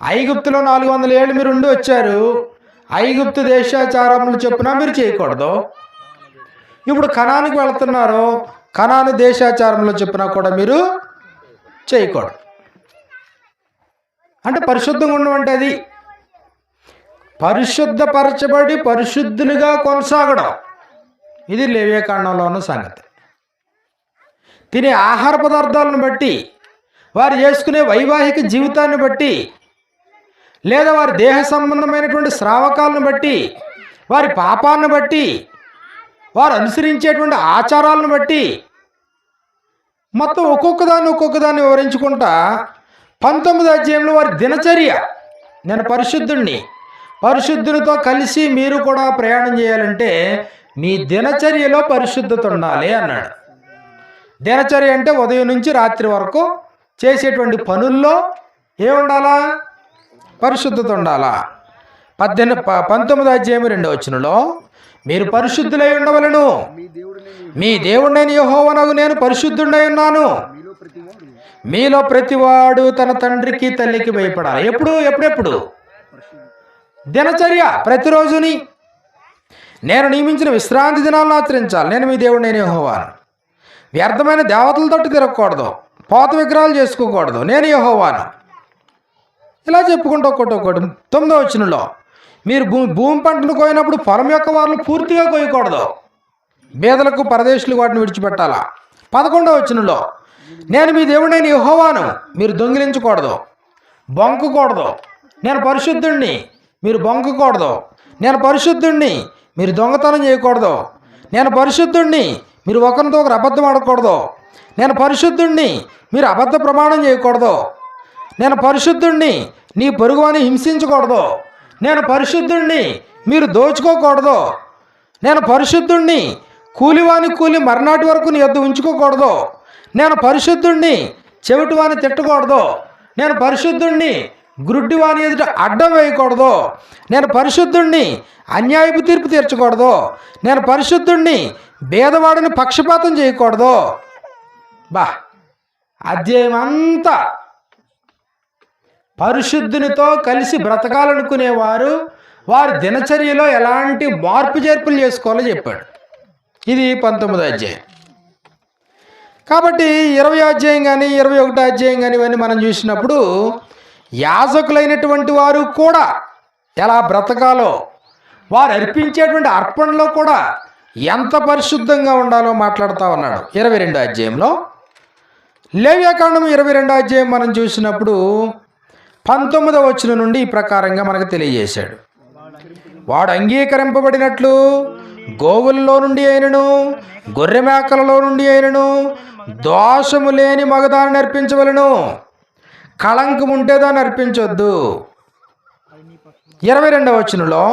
ఐగుప్తులో 400 ఏళ్ళు మీరు ఉండి వచ్చారు. ఐగుప్తు దేశాచారములు చొప్పున మీరు చేయకూడదు. ఇప్పుడు కనానికి వెళుతున్నారు, కనాను దేశాచారములు చొప్పున కూడా మీరు చేయకూడదు. అంటే పరిశుద్ధంగా ఉండమంటే అది పరిశుద్ధపరచబడి పరిశుద్ధులుగా కొనసాగడం. ఇది లేవ్యకాండంలో ఉన్న సంగతి. తినే ఆహార పదార్థాలను బట్టి, వారు చేసుకునే వైవాహిక జీవితాన్ని బట్టి, లేదా వారి దేహ సంబంధమైనటువంటి శ్రావకాలను బట్టి, వారి పాపాన్ని బట్టి, వారు అనుసరించేటువంటి ఆచారాలను బట్టి మొత్తం ఒక్కొక్క దాన్ని వివరించుకుంటా 19వ అధ్యాయంలో వారి దినచర్య, నేను పరిశుద్ధుణ్ణి, పరిశుద్ధునితో కలిసి మీరు కూడా ప్రయాణం చేయాలంటే మీ దినచర్యలో పరిశుద్ధత ఉండాలి అన్నాడు. దినచర్య అంటే ఉదయం నుంచి రాత్రి వరకు చేసేటువంటి పనుల్లో ఏముండాలా? పరిశుద్ధత ఉండాలా. 19వ అధ్యాయం 2వ వచనంలో మీరు పరిశుద్ధులై ఉండవలెను, మీ దేవుడైన యెహోవానగు నేను పరిశుద్ధుడై ఉన్నాను. మీలో ప్రతివాడు తన తండ్రికి తల్లికి భయపడాలి. ఎప్పుడెప్పుడు? దినచర్య, ప్రతిరోజుని. నేను నియమించిన విశ్రాంతి దినాలను ఆచరించాలి. నేను మీ దేవుడైన యెహోవాను. వ్యర్థమైన దేవతలతో తిరగకూడదు, పోత విగ్రహాలు చేసుకోకూడదు, నేను యెహోవాను. ఇలా చెప్పుకుంటూ ఒక్కొక్కటి. 9వ వచనంలో మీరు భూమి పంటను కోయినప్పుడు పొలం యొక్క వారిని పూర్తిగా కోయకూడదు, బేదలకు పరదేశులకు వాటిని విడిచిపెట్టాలా. 11వ వచనంలో నేను మీ దేవుడైన యెహోవాను, మీరు దొంగిలించకూడదు, బొంకకూడదు. నేను పరిశుద్ధుణ్ణి, మీరు బొంకకూడదు. నేను పరిశుద్ధుణ్ణి, మీరు దొంగతనం చేయకూడదు. నేను పరిశుద్ధుణ్ణి, మీరు ఒకరితో ఒకరు అబద్ధం ఆడకూడదు. నేను పరిశుద్ధుణ్ణి, మీరు అబద్ధ ప్రమాణం చేయకూడదు. నేను పరిశుద్ధుణ్ణి, నీ పొరుగువాని హింసించకూడదు. నేను పరిశుద్ధుణ్ణి, మీరు దోచుకోకూడదు. నేను పరిశుద్ధుణ్ణి, కూలివాని కూలి మర్నాటి వరకు నీ యొద్ద ఉంచుకోకూడదు. నేను పరిశుద్ధుణ్ణి, చెవిటివాని తిట్టకూడదు. నేను పరిశుద్ధుణ్ణి, గురుడ్డివాని ఎదుట అడ్డం వేయకూడదు. నేను పరిశుద్ధుణ్ణి, అన్యాయపు తీర్పు తీర్చకూడదు. నేను పరిశుద్ధుణ్ణి, భేదవాడిని పక్షపాతం చేయకూడదు. అధ్యాయం అంతా పరిశుద్ధునితో కలిసి బ్రతకాలనుకునేవారు వారి దినచర్యలో ఎలాంటి మార్పు చేర్పులు చేసుకోవాలో చెప్పాడు. ఇది 19వ అధ్యాయం. కాబట్టి 20వ అధ్యాయం కానీ 21వ అధ్యాయం కానీ ఇవన్నీ మనం చూసినప్పుడు యాజకులైనటువంటి వారు కూడా ఎలా బ్రతకాలో, వారు అర్పించేటువంటి అర్పణలో కూడా ఎంత పరిశుద్ధంగా ఉండాలో మాట్లాడుతూ ఉన్నాడు. 22వ అధ్యాయంలో లేవ్యాకాండం 22వ అధ్యాయం మనం చూసినప్పుడు 19వ వచనం నుండి ఈ ప్రకారంగా మనకు తెలియజేశాడు. వాడు అంగీకరింపబడినట్లు గోవుల్లో నుండి అయినను గొర్రె మేకలలో నుండి అయినను దోషము లేని మగదాన్ని అర్పించవలను, కళంకం ఉంటే దాన్ని అర్పించొద్దు. 22వ వచనంలో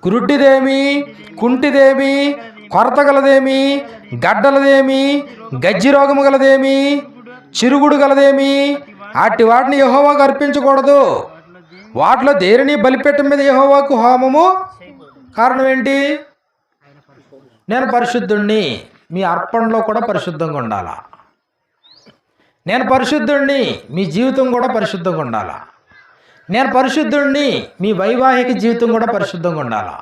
గురుడ్డిదేమి, కుంటిదేమి, కొరత గలదేమి, గడ్డలదేమి, గజ్జి రోగము గలదేమి, చిరుగుడు గలదేమి, అట్టి వాటిని యెహోవాకు అర్పించకూడదు. వాటిలో దేనిని బలిపీఠం మీద యెహోవాకు హోమము. కారణం ఏంటి? నేను పరిశుద్ధుణ్ణి, మీ అర్పణలో కూడా పరిశుద్ధంగా ఉండాలా. నేను పరిశుద్ధుణ్ణి, మీ జీవితం కూడా పరిశుద్ధంగా ఉండాలా. నేను పరిశుద్ధుణ్ణి, మీ వైవాహిక జీవితం కూడా పరిశుద్ధంగా ఉండాలా.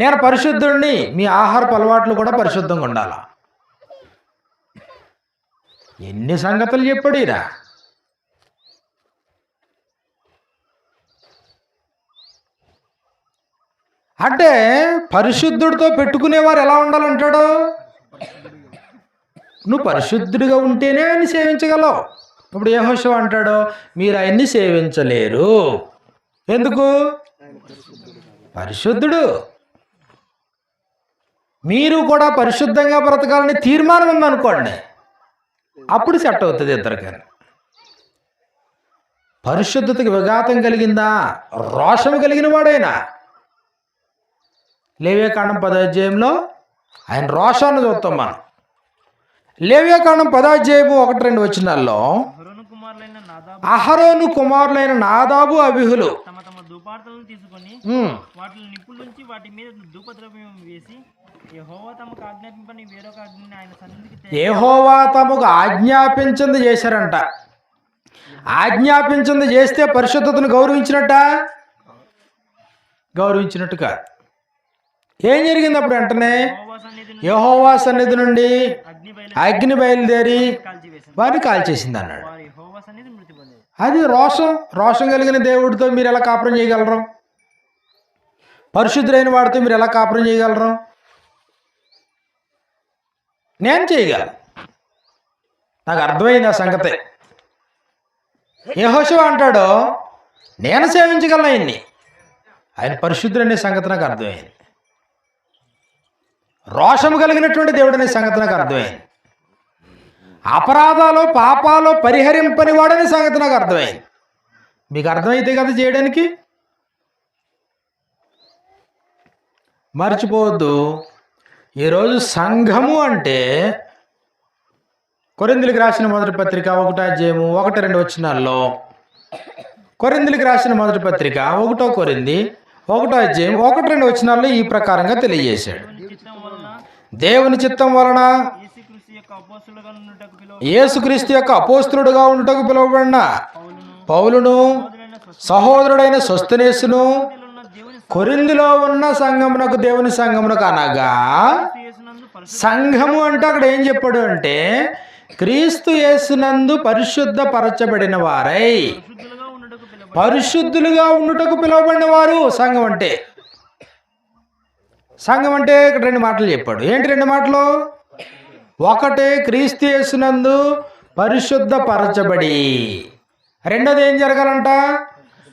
నేను పరిశుద్ధుణ్ణి, మీ ఆహారపు అలవాట్లు కూడా పరిశుద్ధంగా ఉండాలా. ఎన్ని సంగతులు చెప్పాడురా. అంటే పరిశుద్ధుడితో పెట్టుకునేవారు ఎలా ఉండాలంటాడు? నువ్వు పరిశుద్ధుడిగా ఉంటేనే ఆయన్ని సేవించగలవు. ఇప్పుడు యెహోషువ అంటాడు, మీరు ఆయన్ని సేవించలేరు. ఎందుకు? పరిశుద్ధుడు. మీరు కూడా పరిశుద్ధంగా బ్రతకాలని తీర్మానం ఉందనుకోండి, అప్పుడు సెట్ అవుతుంది ఇద్దరికని. పరిశుద్ధతకి విఘాతం కలిగిందా? రోషము కలిగిన వాడైనా. లేవ్యకాండం 10వ అధ్యాయంలో ఆయన రోషాన్ని చూస్తాం మనం. లేవ్యకాండం 10వ అధ్యాయము 1-2 వచనాల్లో అహరోను కుమారులైన నాదాబు అబీహులు తమ తమ ధూపార్తలను తీసుకొని వాటిని నిప్పులుంచి వాటి మీద ధూపద్రవ్యం వేసి యెహోవా తమకు ఆజ్ఞాపింపని వేరొక అగ్నిని ఆయన సన్నిధికి యెహోవా తమకు ఆజ్ఞాపించింది చేశారంట. ఆజ్ఞాపించింది చేస్తే పరిశుద్ధతను గౌరవించినట్టు కాదు. ఏం జరిగింది అప్పుడు? వెంటనే యెహోవా సన్నిధి నుండి అగ్ని బయలుదేరి వారిని కాల్చేసింది అన్నాడు. యెహోవా సన్నిధి మృతి పొందేది. అది రోషం కలిగిన దేవుడితో మీరు ఎలా కాపురం చేయగలరు? పరిశుద్ధులైన వాడితో మీరు ఎలా కాపురం చేయగలరు? నేను చేయగలను. నాకు అర్థమైంది ఆ సంగతి. యెహోషువ అంటాడు, నేను సేవించగలను ఆయన్ని. ఆయన పరిశుద్ధుడనే సంగతి నాకు అర్థమైంది. రోషము కలిగినటువంటి దేవుడు అనే సంగతి నాకు అర్థమైంది. అపరాధాలు పాపాలు పరిహరింపని వాడనే సంగతి నాకు అర్థమైంది. మీకు అర్థమైతే కదా చేయడానికి. మర్చిపోవద్దు, ఈరోజు సంఘము అంటే కొరింథీయులకు రాసిన మొదటి పత్రిక 1వ అధ్యాయము 1-2 వచనాల్లో, కొరింథీయులకు రాసిన మొదటి పత్రిక 1 కొరింథీ 1వ అధ్యాయం 1-2 వచనాల్లో ఈ ప్రకారంగా తెలియజేశాడు. దేవుని చిత్తం వలన యేసుక్రీస్తు యొక్క అపోస్తలుడుగా ఉండుటకు పిలువబడిన పౌలును సహోదరుడైన సోస్తెనేసును కొరింథీలో ఉన్న సంఘమునకు, దేవుని సంఘమునకు అనగా సంఘము అంటే అక్కడ ఏం చెప్పాడు అంటే క్రీస్తు యేసునందు పరిశుద్ధపరచబడిన వారై పరిశుద్ధులుగా ఉండుటకు పిలువబడిన వారు సంఘం అంటే. సంఘం అంటే ఇక్కడ 2 మాటలు చెప్పాడు. ఏంటి 2 మాటలు? ఒకటే క్రీస్తు యేసునందు పరిశుద్ధపరచబడి, రెండోది ఏం జరగాలంట?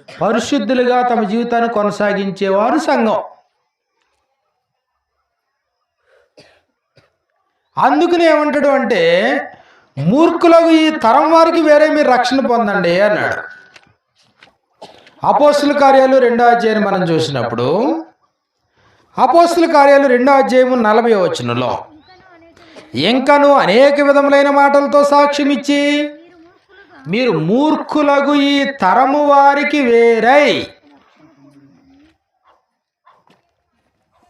పరిశుద్ధులుగా తమ జీవితాన్ని కొనసాగించేవారు సంఘం. అందుకని ఏమంటాడు అంటే మూర్ఖులకు ఈ తరం వారికి వేరే మీరు రక్షణ పొందండి అన్నాడు. అపోస్తుల కార్యాలు 2వ అధ్యాయం మనం చూసినప్పుడు అపోస్తుల కార్యాలు 2వ అధ్యాయము 40వ వచనంలో ఇంకను అనేక విధములైన మాటలతో సాక్ష్యం ఇచ్చి మీరు మూర్ఖులకు ఈ తరము వారికి వేరై,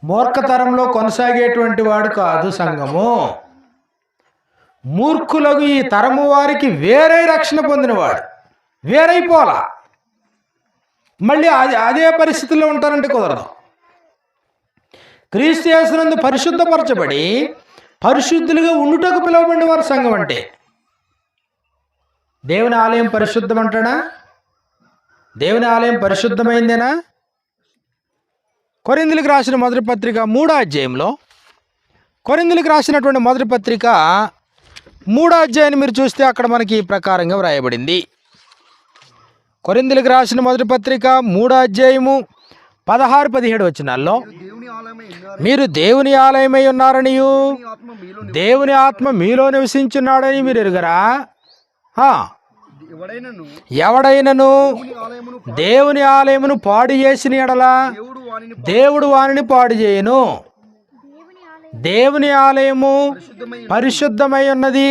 మూర్ఖతరంలో కొనసాగేటువంటి వాడు కాదు సంఘము. మూర్ఖులకు ఈ తరము వారికి వేరై రక్షణ పొందినవాడు. వేరైపోలా, మళ్ళీ అదే పరిస్థితుల్లో ఉంటారంటే కుదరదు. క్రీస్తు యేసునందు పరిశుద్ధపరచబడి పరిశుద్ధులుగా ఉండుటకు పిలువబడిన వారు సంఘం అంటే. దేవుని ఆలయం పరిశుద్ధం అంటాడా? దేవుని ఆలయం పరిశుద్ధమైందేనా? కొరింథీయులకు రాసిన మొదటి పత్రిక 3వ అధ్యాయంలో, కొరింథీయులకు రాసినటువంటి మొదటి పత్రిక 3వ అధ్యాయాన్ని మీరు చూస్తే అక్కడ మనకి ఈ ప్రకారంగా వ్రాయబడింది. కొరింథీయులకు రాసిన మొదటి పత్రిక 3వ అధ్యాయము 16-17 వచనాల్లో మీరు దేవుని ఆలయమై ఉన్నారనియు దేవుని ఆత్మ మీలో నివసించున్నాడని మీరు ఎరుగరా? ఎవడైనను దేవుని ఆలయమును పాడు చేసిన ఎడల దేవుడు వానిని పాడు చేయను. దేవుని ఆలయము పరిశుద్ధమై ఉన్నది,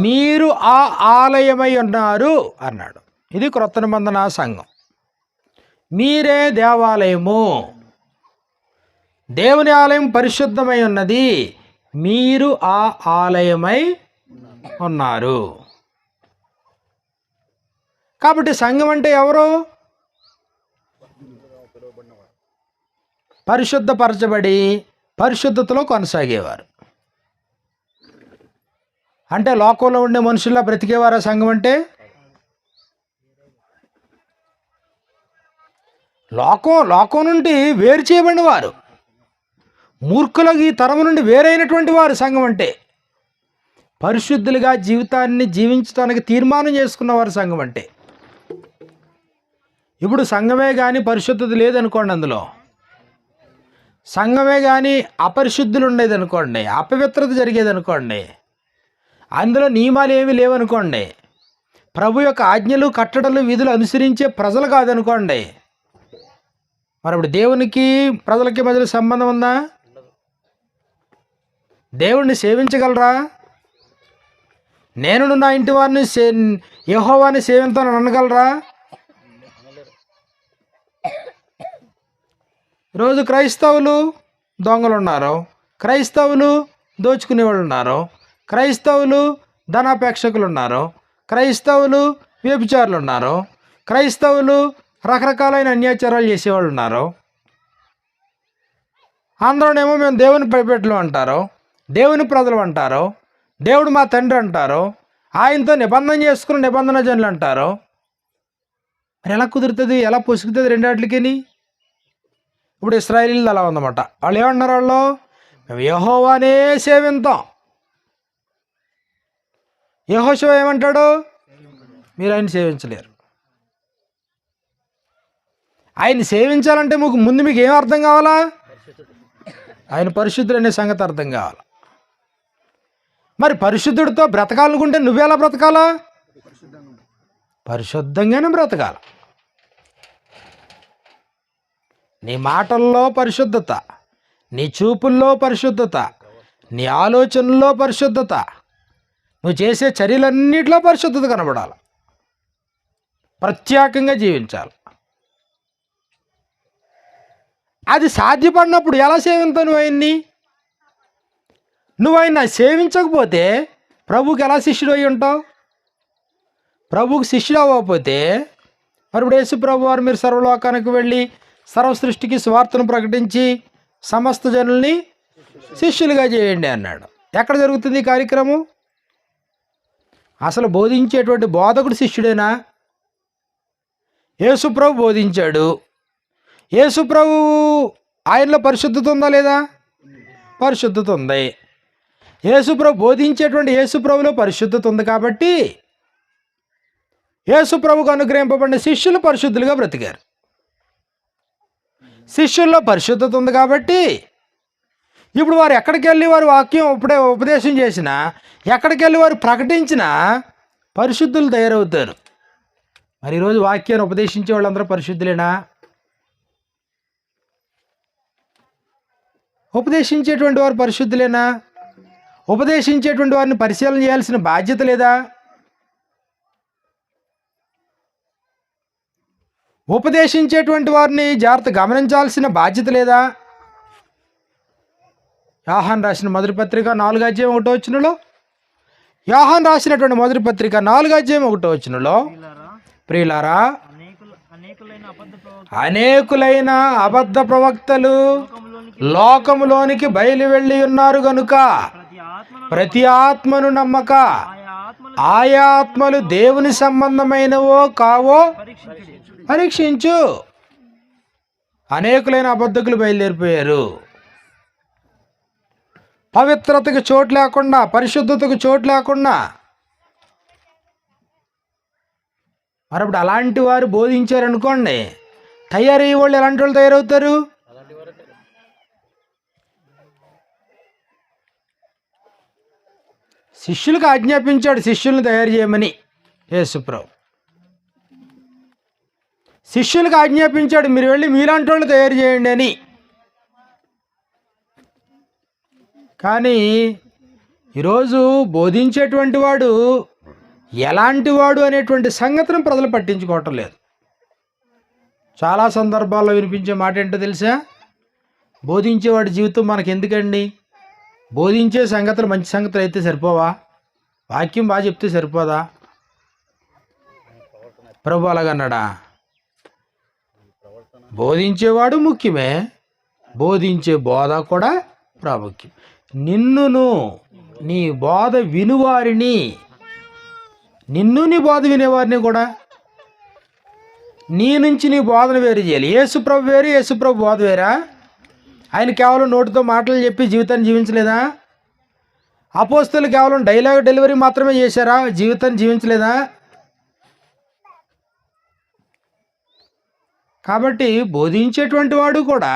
మీరు ఆ ఆలయమై ఉన్నారు అన్నాడు. ఇది క్రొత్త నిబంధన సంఘం. మీరే దేవాలయము, దేవుని ఆలయం పరిశుద్ధమై ఉన్నది, మీరు ఆ ఆలయమై ఉన్నారు. కాబట్టి సంఘం అంటే ఎవరు? పరిశుద్ధపరచబడి పరిశుద్ధతలో కొనసాగేవారు. అంటే లోకంలో ఉండే మనుషుల్లా బ్రతికేవారా సంఘం అంటే? లోకం నుండి వేరు చేయబడిన వారు, మూర్ఖులకు ఈ తరము నుండి వేరైనటువంటి వారు సంఘం అంటే. పరిశుద్ధులుగా జీవితాన్ని జీవించడానికి తీర్మానం చేసుకున్నవారు సంఘం అంటే. ఇప్పుడు సంఘమే కానీ పరిశుద్ధత లేదనుకోండి, అందులో సంఘమే కానీ అపరిశుద్ధులు ఉండేది అనుకోండి, అపవిత్రత జరిగేది అనుకోండి, అందులో నియమాలు ఏమీ లేవనుకోండి, ప్రభు యొక్క ఆజ్ఞలు కట్టడలు విధులు అనుసరించే ప్రజలు కాదనుకోండి, మరి ఇప్పుడు దేవునికి ప్రజలకి మధ్యలో సంబంధం ఉందా? దేవుణ్ణి సేవించగలరా? నేను నా ఇంటి వారిని యెహోవాని సేవింతాను అనగలరా? రోజు క్రైస్తవులు దొంగలు ఉన్నారు, క్రైస్తవులు దోచుకునే వాళ్ళు ఉన్నారు, క్రైస్తవులు ధనాపేక్షకులు ఉన్నారు, క్రైస్తవులు వ్యభిచారులు ఉన్నారు, క్రైస్తవులు రకరకాలైన అన్యాచారాలు చేసేవాళ్ళు ఉన్నారు. అందరూనేమో మేము దేవుని భయపెట్టలు అంటారు, దేవుని ప్రజలు అంటారు, దేవుడు మా తండ్రి అంటారు, ఆయనతో నిబంధన చేసుకున్న నిబంధన జనులు అంటారు. మరి ఎలా కుదురుతుంది? ఎలా పొసుకుతుంది రెండాట్లకి? ఇప్పుడు ఇశ్రాయేలీలు అలా ఉందన్నమాట. వాళ్ళు ఏమంటున్నారు? వాళ్ళు మేము యెహోవానే సేవింతాం. యెహోషువ ఏమంటాడు? మీరు ఆయన సేవించలేరు. ఆయన్ని సేవించాలంటే ముందు మీకు ఏం అర్థం కావాలా? ఆయన పరిశుద్ధుడు అనే సంగతి అర్థం కావాలి. మరి పరిశుద్ధుడితో బ్రతకాలనుకుంటే నువ్వెలా బ్రతకాలా? పరిశుద్ధంగానే బ్రతకాల. నీ మాటల్లో పరిశుద్ధత, నీ చూపుల్లో పరిశుద్ధత, నీ ఆలోచనల్లో పరిశుద్ధత, నువ్వు చేసే చర్యలన్నిటిలో పరిశుద్ధత కనబడాలి. ప్రత్యేకంగా జీవించాలి. అది సాధ్యపడినప్పుడు ఎలా సేవింతావు నువ్వు ఆయన్ని? నువ్వు ఆయన సేవించకపోతే ప్రభువుకి ఎలా శిష్యుడు అయి ఉంటావు? ప్రభువుకి శిష్యుడు అవ్వకపోతే మరి ఇప్పుడు యేసు ప్రభు వారు మీరు సర్వలోకానికి వెళ్ళి సర్వ సృష్టికి స్వార్థను ప్రకటించి సమస్త జనుల్ని శిష్యులుగా చేయండి అన్నాడు. ఎక్కడ జరుగుతుంది ఈ కార్యక్రమం? అసలు బోధించేటువంటి బోధకుడు శిష్యుడేనా? యేసు ప్రభు బోధించాడు. యేసు ప్రభు ఆయనలో పరిశుద్ధత ఉందా లేదా? పరిశుద్ధత ఉంది. యేసు ప్రభు బోధించేటువంటి యేసు ప్రభులో పరిశుద్ధత ఉంది కాబట్టి యేసు ప్రభుకు అనుగ్రహింపబడిన శిష్యులు పరిశుద్ధులుగా బ్రతికారు. శిష్యుల్లో పరిశుద్ధత ఉంది కాబట్టి ఇప్పుడు వారు ఎక్కడికి వెళ్ళి వారు వాక్యం ఉపదేశం చేసినా, ఎక్కడికి వెళ్ళి వారు ప్రకటించినా పరిశుద్ధులు తయారవుతారు. మరి ఈరోజు వాక్యాన్ని ఉపదేశించే వాళ్ళందరూ పరిశుద్ధులేనా? ఉపదేశించేటువంటి వారు పరిశుద్ధులేనా? ఉపదేశించేటువంటి వారిని పరిశీలన చేయాల్సిన బాధ్యత లేదా? ఉపదేశించేటువంటి వారిని జాగ్రత్త గమనించాల్సిన బాధ్యత లేదా? యోహాను రాసిన మొదటి పత్రిక 4:1 యోహాను రాసినటువంటి మొదటి పత్రిక 4:1 ప్రియులారా, అనేకులైన అబద్ధ ప్రవక్తలు లోకములోనికి బయలు వెళ్ళి ఉన్నారు గనుక ప్రతి ఆత్మను నమ్మక ఆయా ఆత్మలు దేవుని సంబంధమైనవో కావో పరీక్షించు. అనేకులైన అబద్ధకులు బయలుదేరిపోయారు. పవిత్రతకు చోటు లేకుండా, పరిశుద్ధతకు చోటు లేకుండా మరప్పుడు అలాంటి వారు బోధించారనుకోండి, తయారయ్యే వాళ్ళు ఎలాంటి వాళ్ళు తయారవుతారు? శిష్యులకు ఆజ్ఞాపించాడు శిష్యులను తయారు చేయమని. యేసుప్రభు శిష్యులకు ఆజ్ఞాపించాడు మీరు వెళ్ళి మీలాంటి వాళ్ళు తయారు చేయండి అని. కానీ ఈరోజు బోధించేటువంటి వాడు ఎలాంటి వాడు అనేటువంటి సంగతిని ప్రజలు పట్టించుకోవటం లేదు. చాలా సందర్భాల్లో వినిపించే మాట ఏంటో తెలుసా? బోధించేవాడి జీవితం మనకి ఎందుకండి? బోధించే సంగతులు మంచి సంగతులు అయితే సరిపోవా? వాక్యం బాగా చెప్తే సరిపోదా? ప్రభు అలాగన్నాడా? బోధించేవాడు ముఖ్యమే, బోధించే బోధ కూడా ప్రాముఖ్యం. నిన్నును నీ బోధ వినువారిని, నిన్ను నీ బోధ వినేవారిని కూడా నీ నుంచి నీ బోధన వేరు చేయాలి. యేసుప్రభు వేరు, యేసుప్రభు బోధ వేరా? ఆయన కేవలం నోటితో మాటలు చెప్పి జీవితాన్ని జీవించలేదా? అపోస్తలు కేవలం డైలాగ్ డెలివరీ మాత్రమే చేశారా? జీవితాన్ని జీవించలేదా? కాబట్టి బోధించేటువంటి వాడు కూడా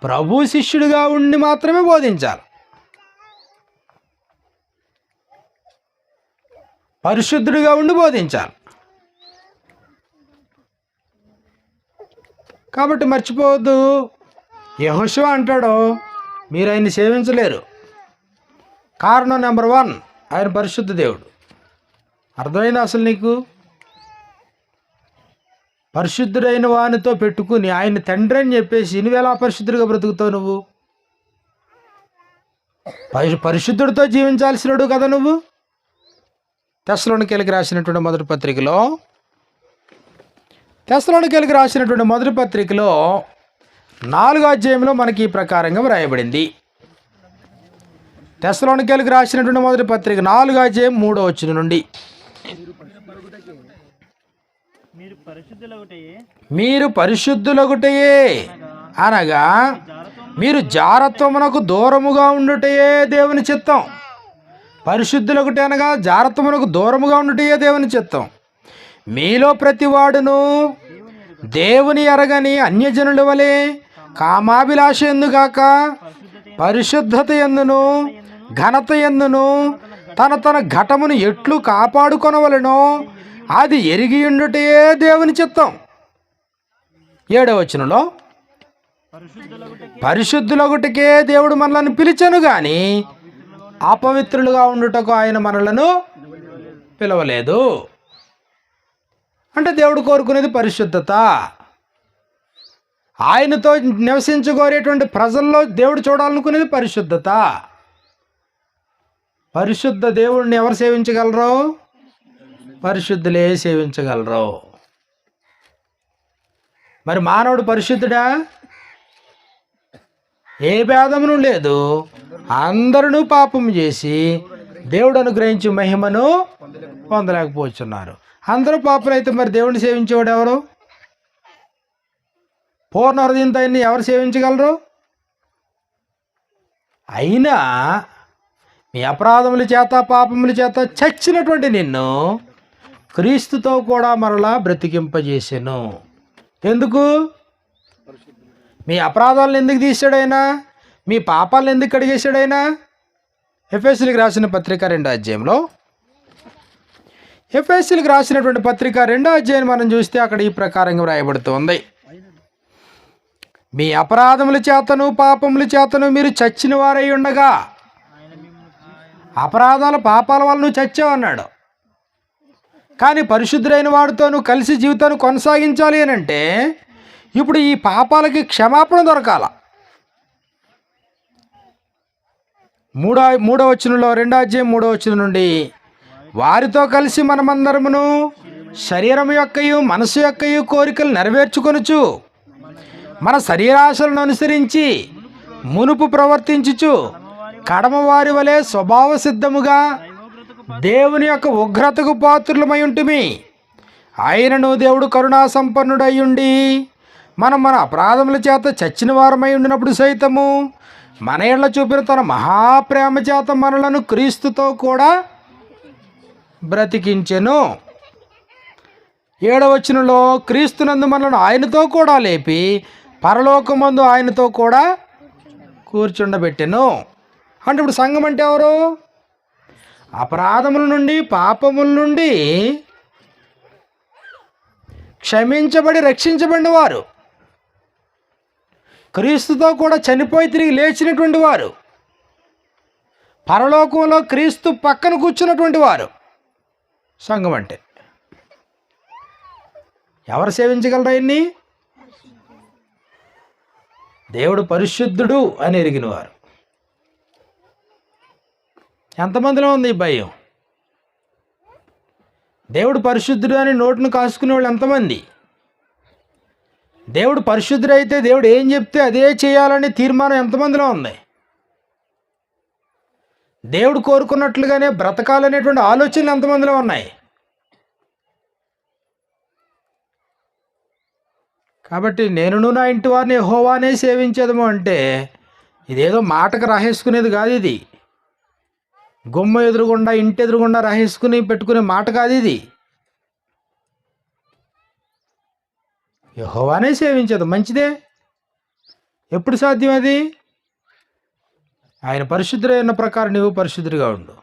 ప్రభు శిష్యుడిగా ఉండి మాత్రమే బోధించాలి. పరిశుద్ధుడిగా ఉండి బోధించాలి. కాబట్టి మర్చిపోవద్దు, యెహోషువ అంటాడు మీరు ఆయన్ని సేవించలేరు. కారణం నెంబర్ 1, ఆయన పరిశుద్ధ దేవుడు. అర్థమైందా అసలు నీకు? పరిశుద్ధుడైన వానితో పెట్టుకుని ఆయన తండ్రి అని చెప్పేసి నువ్వెలా పరిశుద్ధుడిగా బ్రతుకుతావు? నువ్వు పరిశుద్ధుడితో జీవించాల్సినడు కదా నువ్వు. తెస్సలోనికీయులకు రాసినటువంటి మొదటి పత్రికలో 4వ అధ్యాయంలో మనకి ఈ ప్రకారంగా వ్రాయబడింది. తెస్సలోనికీయులకు రాసినటువంటి మొదటి పత్రిక 4వ అధ్యాయం 3వ వచనం నుండి, మీరు పరిశుద్ధులగుటయే అనగా మీరు జారత్వమునకు దూరముగా ఉండుటయే దేవుని చిత్తం. పరిశుద్ధులగుటే అనగా జారత్వమునకు దూరముగా ఉండుటయే దేవుని చిత్తం. మీలో ప్రతివాడును దేవుని ఎరగని అన్యజనుల వలె కామాభిలాష ఎందుగాక పరిశుద్ధత ఎందును ఘనత ఎందును తన ఘటమును ఎట్లు కాపాడుకొనవలెనో అది ఎరిగి ఉండుటే దేవుని చిత్తం. 7వ వచనంలో పరిశుద్ధులగుటకే దేవుడు మనలను పిలిచెను గాని అపవిత్రులుగా ఉండుటకు ఆయన మనలను పిలవలేదు. అంటే దేవుడు కోరుకునేది పరిశుద్ధత. ఆయనతో నివసించుకోరేటువంటి ప్రజల్లో దేవుడు చూడాలనుకునేది పరిశుద్ధత. పరిశుద్ధ దేవుడిని ఎవరు సేవించగలరు? పరిశుద్ధులే సేవించగలరు. మరి మానవుడు పరిశుద్ధుడా? ఏ భేదమును లేదు. అందరూ పాపం చేసి దేవుడు అనుగ్రహించి మహిమను పొందలేకపోతున్నారు. అందరూ పాపులైతే మరి దేవుడిని సేవించేవాడు ఎవరు? పూర్ణ హృదయంతో ఆయన్ని ఎవరు సేవించగలరు? అయినా మీ అపరాధముల చేత పాపముల చేత చచ్చినటువంటి నిన్ను క్రీస్తుతో కూడా మరలా బ్రతికింపజేసెను. ఎందుకు? మీ అపరాధాలను ఎందుకు తీసాడైనా? మీ పాపాలను ఎందుకు కడిగేశాడైనా? ఎఫెసీయులకు రాసిన పత్రిక 2వ అధ్యాయంలో, ఎఫెసీయులకు రాసినటువంటి పత్రిక 2వ అధ్యాయం మనం చూస్తే అక్కడ ఈ ప్రకారంగా వ్రాయబడుతుంది. మీ అపరాధముల చేతను పాపముల చేతను మీరు చచ్చిన వారై ఉండగా, అపరాధాల పాపాల వల్ల నువ్వు చచ్చావు అన్నాడు. కానీ పరిశుద్ధుడైన వాడితో నువ్వు కలిసి జీవితాన్ని కొనసాగించాలి అని అంటే ఇప్పుడు ఈ పాపాలకి క్షమాపణ దొరకాల. 3వ వచనంలో 2వ అధ్యాయం 3వ వచనం నుండి, వారితో కలిసి మనమందరమును శరీరం యొక్కయు మనసు యొక్కయు కోరికలు నెరవేర్చుకొనుచు మన శరీరాశలను అనుసరించి మునుపు ప్రవర్తించుచు కడమవారి వలె స్వభావ సిద్ధముగా దేవుని యొక్క ఉగ్రతకు పాత్రులమై ఉంటుమి. ఆయనను దేవుడు కరుణా సంపన్నుడయ్యుండి మన అపరాధముల చేత చచ్చిన వారమై ఉండినప్పుడు సైతము మన ఏళ్ల చూపిన తన మహాప్రేమ చేత మనలను క్రీస్తుతో కూడా బ్రతికించెను. 7వ వచనంలో, క్రీస్తునందు మనలను ఆయనతో కూడా లేపి పరలోకమందు ఆయనతో కూడా కూర్చుండబెట్టెను. అంటే ఇప్పుడు సంఘం అంటే ఎవరు? అపరాధముల నుండి పాపముల నుండి క్షమించబడి రక్షించబడిన వారు, క్రీస్తుతో కూడా చనిపోయి తిరిగి లేచినటువంటి వారు, పరలోకంలో క్రీస్తు పక్కన కూర్చున్నటువంటి వారు సంఘం అంటే. ఎవరు సేవించగలరు ఆయన్ని? దేవుడు పరిశుద్ధుడు అని ఎరిగిన వారు. ఎంతమందిలో ఉంది ఈ భయం? దేవుడు పరిశుద్ధుడు అని నోటును కాసుకునే వాళ్ళు ఎంతమంది? దేవుడు పరిశుద్ధుడు అయితే దేవుడు ఏం చెప్తే అదే చేయాలనే తీర్మానం ఎంతమందిలో ఉంది? దేవుడు కోరుకున్నట్లుగానే బ్రతకాలనేటువంటి ఆలోచనలు ఎంతమందిలో ఉన్నాయి? కాబట్టి నేనును నా ఇంటి వారిని యెహోవానే సేవించేదము అంటే ఇదేదో మాటకు రాసేసుకునేది కాదు. ఇది గుమ్మ ఎదురుగుండా ఇంటి ఎదురుగుండా రాసేసుకుని పెట్టుకునే మాట కాదు. ఇది యెహోవానే సేవించేది మంచిదే. ఎప్పుడు సాధ్యం అది? ఆయన పరిశుద్ధుడైన ప్రకారం నువ్వు పరిశుద్ధుడిగా ఉండు.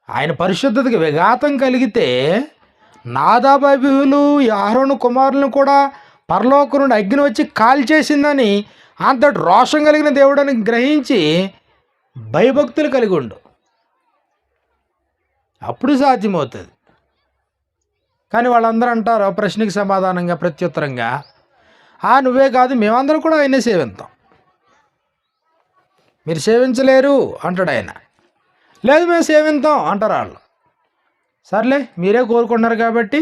ఆయన పరిశుద్ధతకి విఘాతం కలిగితే నాదాబు అబీహులు అహరోను కుమారులను కూడా పరలోకం నుండి అగ్ని వచ్చి కాల్చేసిందని అంతటి రోషం కలిగిన దేవుడని గ్రహించి భయభక్తులు కలిగి ఉండు, అప్పుడు సాధ్యమవుతుంది. కానీ వాళ్ళందరూ అంటారు ప్రశ్నకి సమాధానంగా ప్రత్యుత్తరంగా, నువ్వే కాదు మేమందరం కూడా ఆయనే సేవిస్తాం. మీరు సేవించలేరు అంటాడు ఆయన. లేదు మేము సేవిస్తాం అంటారు వాళ్ళు. సర్లే మీరే కోరుకున్నారు కాబట్టి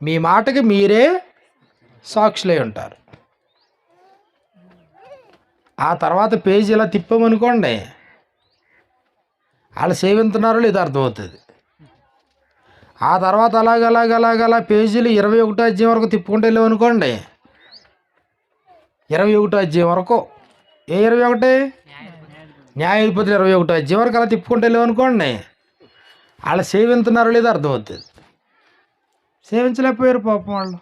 మీ మాటకి మీరే సాక్షులై ఉంటారు. ఆ తర్వాత పేజీ ఇలా తిప్పామనుకోండి, వాళ్ళు సేవిస్తున్నారో లేదో అర్థమవుతుంది. ఆ తర్వాత అలాగలా పేజీలు 21వ అధ్యాయం వరకు తిప్పుకుంటూ వెళ్ళామనుకోండి, 21వ అధ్యాయం వరకు, ఏ 21? న్యాయాధిపతులు 21వ అధ్యాయం వరకు అలా తిప్పుకుంటూ వెళ్ళామనుకోండి, వాళ్ళు సేవిస్తున్నారో లేదో అర్థమవుతుంది. సేవించలేకపోయారు పాపం వాళ్ళు.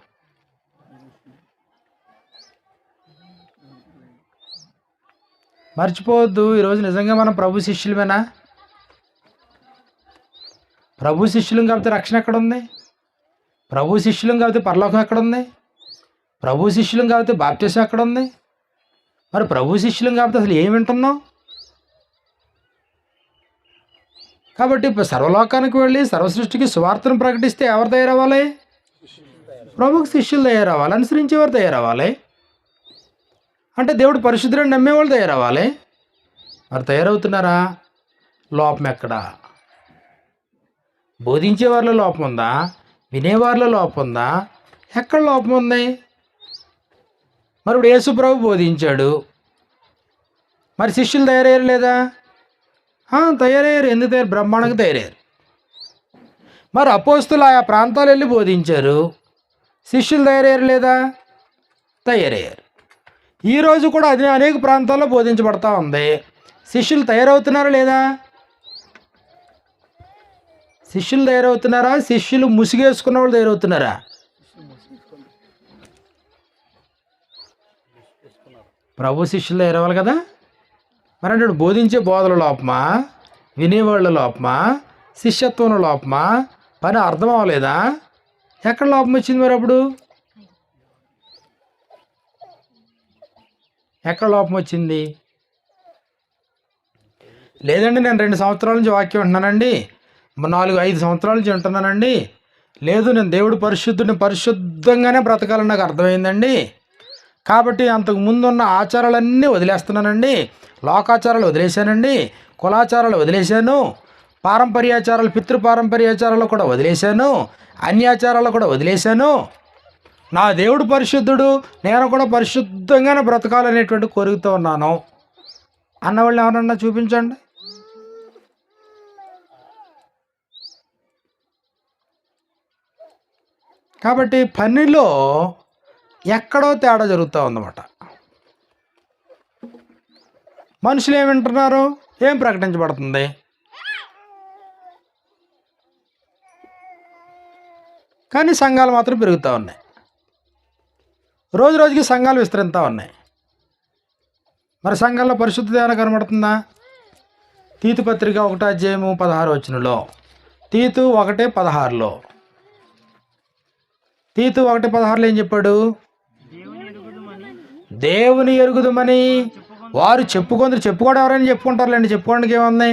మర్చిపోవద్దు, ఈరోజు నిజంగా మనం ప్రభు శిష్యులమేనా? ప్రభు శిష్యులం కాబట్టి రక్షణ ఎక్కడుంది? ప్రభు శిష్యులం కాబట్టి పరలోకం ఎక్కడుంది? ప్రభు శిష్యులం కాబట్టి బాప్తిసం ఎక్కడుంది? మరి ప్రభు శిష్యులం కాబట్టి అసలు ఏమి వింటున్నాం? కాబట్టి ఇప్పుడు సర్వలోకానికి వెళ్ళి సర్వసృష్టికి సువార్తను ప్రకటిస్తే ఎవరు తయారవ్వాలి? ప్రభుకి శిష్యులు తయారవ్వాలి, అనుసరించేవారు తయారవ్వాలి. అంటే దేవుడు పరిశుద్ధులను నమ్మేవాళ్ళు తయారవ్వాలి. మరి తయారవుతున్నారా? లోపం ఎక్కడా? బోధించేవారిలో లోపం ఉందా? వినేవారిలో లోపం ఉందా? ఎక్కడ లోపం ఉంది? మరి ఇప్పుడు యేసు ప్రభు బోధించాడు, మరి శిష్యులు తయారయ్యారు లేదా? తయారయ్యారు. ఎందుకు తయారు? బ్రహ్మాండంగా తయారయ్యారు. మరి అపోస్తులు ఆయా ప్రాంతాలు వెళ్ళి బోధించారు, శిష్యులు తయారయ్యారు లేదా? తయారయ్యారు. ఈరోజు కూడా అది అనేక ప్రాంతాల్లో బోధించబడతా ఉంది, శిష్యులు తయారవుతున్నారా లేదా? శిష్యులు తయారవుతున్నారా? శిష్యులు ముసిగేసుకున్న వాళ్ళు తయారవుతున్నారా? ప్రభు శిష్యులు తయారవ్వాలి కదా. మరి అంటే బోధించే బోధల లోపమా, వినేవాళ్ళ లోపమా, శిష్యత్వంలో లోపమా? పని అర్థం అవ్వలేదా? ఎక్కడ లోపం వచ్చింది మరి? అప్పుడు ఎక్కడ లోపం వచ్చింది? లేదండి నేను 2 సంవత్సరాల నుంచి వాక్యం ఉంటున్నానండి, 4-5 సంవత్సరాల నుంచి ఉంటున్నానండి, లేదు నేను దేవుడు పరిశుద్ధంగానే బ్రతకాలని నాకు అర్థమైందండి, కాబట్టి అంతకు ముందున్న ఆచారాలన్నీ వదిలేస్తున్నానండి, లోకాచారాలు వదిలేశానండి, కులాచారాలు వదిలేశాను, పారంపర్యాచారాలు పితృపారంపర్యాచారాలు కూడా వదిలేశాను, అన్యాచారాలు కూడా వదిలేశాను, నా దేవుడు పరిశుద్ధుడు, నేను కూడా పరిశుద్ధంగానే బ్రతకాలనేటువంటి కోరికతో ఉన్నాను అన్నవాళ్ళు ఎవరన్నా చూపించండి. కాబట్టి పనిలో ఎక్కడో తేడా జరుగుతూ ఉందన్నమాట. మనుషులు ఏమి వింటున్నారు? ఏం ప్రకటించబడుతుంది? కానీ సంఘాలు మాత్రం పెరుగుతూ ఉన్నాయి, రోజు రోజుకి సంఘాలు విస్తరిస్తూ ఉన్నాయి. మరి సంఘాల్లో పరిశుద్ధత ఏమైనా కనబడుతుందా? తీతు పత్రిక 1వ అధ్యాయము 16వ వచనంలో, తీతు 1:16లో, తీతు 1:16లో ఏం చెప్పాడు? దేవుని ఎరుగుదుమని వారు చెప్పుకోవడం ఎవరైనా చెప్పుకుంటారులేండి, చెప్పుకోవడానికి ఏముంది?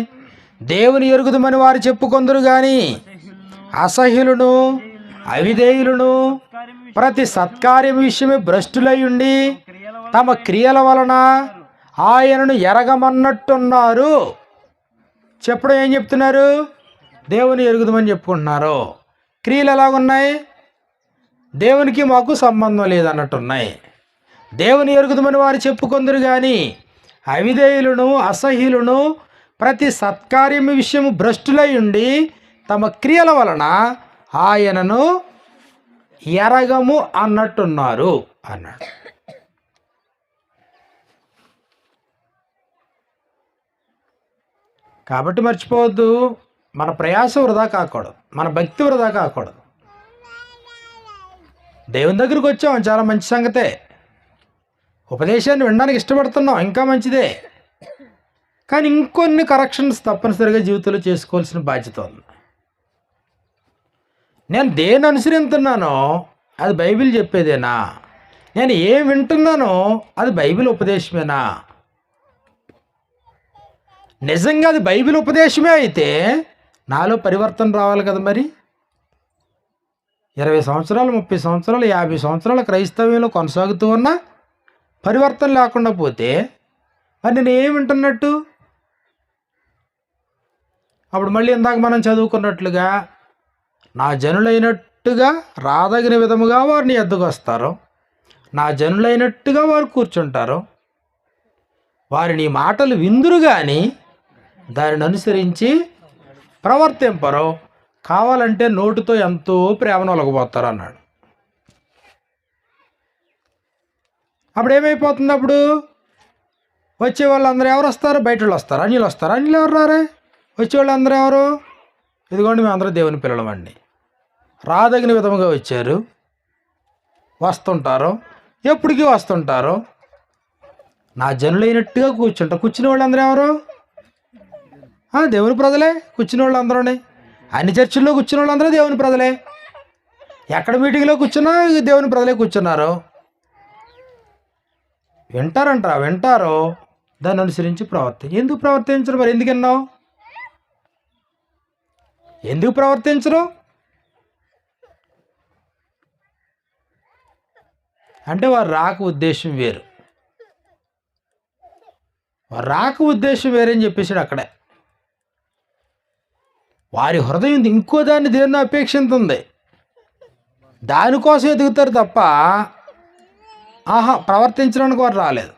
దేవుని ఎరుగుదుమని వారు చెప్పుకొందురు కానీ అసహ్యులను అవిధేయులను ప్రతి సత్కార్యం విషయమే భ్రష్టులై ఉండి తమ క్రియల వలన ఆయనను ఎరగమన్నట్టున్నారు. చెప్పడం ఏం చెప్తున్నారు? దేవుని ఎరుగుదమని చెప్పుకుంటున్నారు. క్రియలు ఎలాగున్నాయి? దేవునికి మాకు సంబంధం లేదన్నట్టున్నాయి. దేవుని ఎరుగుదమని వారు చెప్పుకొందురు కానీ అవిధేయులను అసహ్యులను ప్రతి సత్కార్యం విషయము భ్రష్టులై ఉండి తమ క్రియల వలన ఆయనను ఎరగము అన్నట్టున్నారు అన్నాడు. కాబట్టి మర్చిపోవద్దు, మన ప్రయాస వృధా కాకూడదు, మన భక్తి వృధా కాకూడదు. దేవుని దగ్గరికి వచ్చాం, చాలా మంచి సంగతే. ఉపదేశాన్ని వినడానికి ఇష్టపడుతున్నాం, ఇంకా మంచిదే. కానీ ఇంకొన్ని కరెక్షన్స్ తప్పనిసరిగా జీవితంలో చేసుకోవాల్సిన బాధ్యత ఉంది. నేను దేన్ని అనుసరిస్తున్నానో అది బైబిల్ చెప్పేదేనా? నేను ఏం వింటున్నానో అది బైబిల్ ఉపదేశమేనా? నిజంగా అది బైబిల్ ఉపదేశమే అయితే నాలో పరివర్తన రావాలి కదా. మరి 20 సంవత్సరాలు, 30 సంవత్సరాలు, 50 సంవత్సరాల క్రైస్తవ్యంలో కొనసాగుతూ ఉన్నా పరివర్తన లేకుండా పోతే మరి నేను ఏం వింటున్నట్టు? అప్పుడు మళ్ళీ ఇందాక మనం చదువుకున్నట్లుగా నా జనులైనట్టుగా రాదగిన విధముగా వారిని ఎద్దుకు వస్తారు, నా జనులైనట్టుగా వారు కూర్చుంటారు, వారిని మాటలు విందురు కానీ దానిని అనుసరించి ప్రవర్తింపరు, కావాలంటే నోటితో ఎంతో ప్రేమను ఒలగబోతారు అన్నాడు. అప్పుడు ఏమైపోతుంది? అప్పుడు వచ్చే వాళ్ళందరూ ఎవరు వస్తారు? బయట వాళ్ళు వస్తారు. అన్యులు వస్తారు. అన్యులు ఎవరు రారే? వచ్చేవాళ్ళు అందరూ ఎవరు? ఇదిగోండి మేము అందరూ దేవుని పిల్లలమండి. రాదగిన విధముగా వచ్చారు, వస్తుంటారు, ఎప్పటికీ వస్తుంటారు. నా జనులైనట్టుగా కూర్చునే వాళ్ళందరూ ఎవరు? దేవుని ప్రజలే. కూర్చునే వాళ్ళు అందరూనే. అన్ని చర్చిల్లో కూర్చునే వాళ్ళందరూ దేవుని ప్రజలే. ఎక్కడ మీటింగ్లో కూర్చున్నా దేవుని ప్రజలే కూర్చున్నారు. వింటారు, దాన్ని అనుసరించి ఎందుకు ప్రవర్తించరు? మరి ఎందుకు విన్నావు? ఎందుకు ప్రవర్తించరు అంటే వారు రాక ఉద్దేశం వేరు, వేరేని చెప్పేసాడు అక్కడే. వారి హృదయం ఇంకో దాన్ని దేన్ని అపేక్షిస్తుంది, దానికోసం ఎదుగుతారు తప్ప ప్రవర్తించడానికి వారు రాలేదు.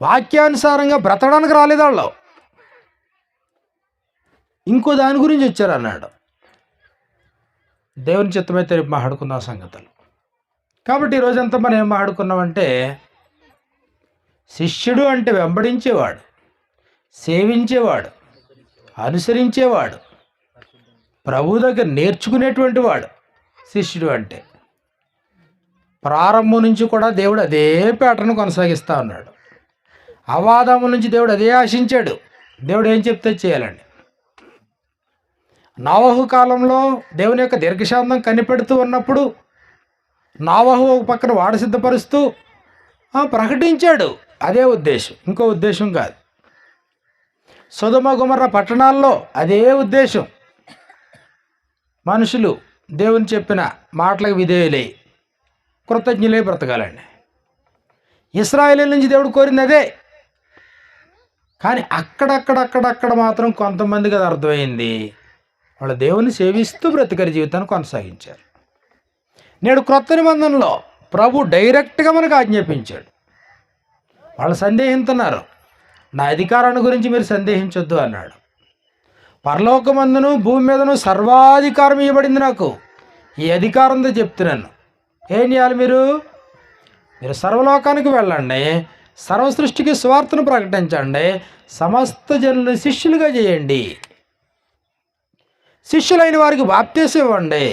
వాక్యానుసారంగా బ్రతకడానికి రాలేదు వాళ్ళు, ఇంకో దాని గురించి వచ్చారు అన్నాడు. దేవుని చిత్తమైతే రేపు మాట్లాడుకున్న సంగతులు. కాబట్టి ఈరోజంతా మనం ఏం మాట్లాడుకున్నామంటే, శిష్యుడు అంటే వెంబడించేవాడు, సేవించేవాడు, అనుసరించేవాడు, ప్రభు దగ్గర నేర్చుకునేటువంటి వాడు శిష్యుడు అంటే. ప్రారంభం నుంచి కూడా దేవుడు అదే ప్యాటర్న్ కొనసాగిస్తూ ఉన్నాడు. అవాదము నుంచి దేవుడు అదే ఆశించాడు. దేవుడు ఏం చెప్తే చేయాలండి. నోవహు కాలంలో దేవుని యొక్క దీర్ఘశాంతం కనిపెడుతూ ఉన్నప్పుడు నోవహు ఒక పక్కన వాడ సిద్ధపరుస్తూ ప్రకటించాడు. అదే ఉద్దేశం, ఇంకో ఉద్దేశం కాదు. సొదొమ గొమొర్రా పట్టణాల్లో అదే ఉద్దేశం. మనుషులు దేవుని చెప్పిన మాటలకు విధేయులై కృతజ్ఞులై బ్రతకాలండి. ఇశ్రాయేలీయుల నుంచి దేవుడు కోరింది అదే. కానీ అక్కడక్కడ మాత్రం కొంతమందికి అది అర్థమైంది. వాళ్ళు దేవుని సేవిస్తూ బ్రతికరి జీవితాన్ని కొనసాగించారు. నేడు క్రొత్త నిబంధనలో ప్రభు డైరెక్ట్గా మనకు ఆజ్ఞాపించాడు. వాళ్ళు సందేహిస్తున్నారు. నా అధికారాన్ని గురించి మీరు సందేహించొద్దు అన్నాడు. పరలోకమందును భూమి మీదను సర్వాధికారం ఇవ్వబడింది నాకు. ఈ అధికారంతో చెప్తున్నాను. ఏం చేయాలి? మీరు సర్వలోకానికి వెళ్ళండి, సర్వ సృష్టికి సువార్తను ప్రకటించండి, సమస్త జనులను శిష్యులుగా చేయండి, శిష్యులైన వారికి బాప్తీసం ఇవ్వండి,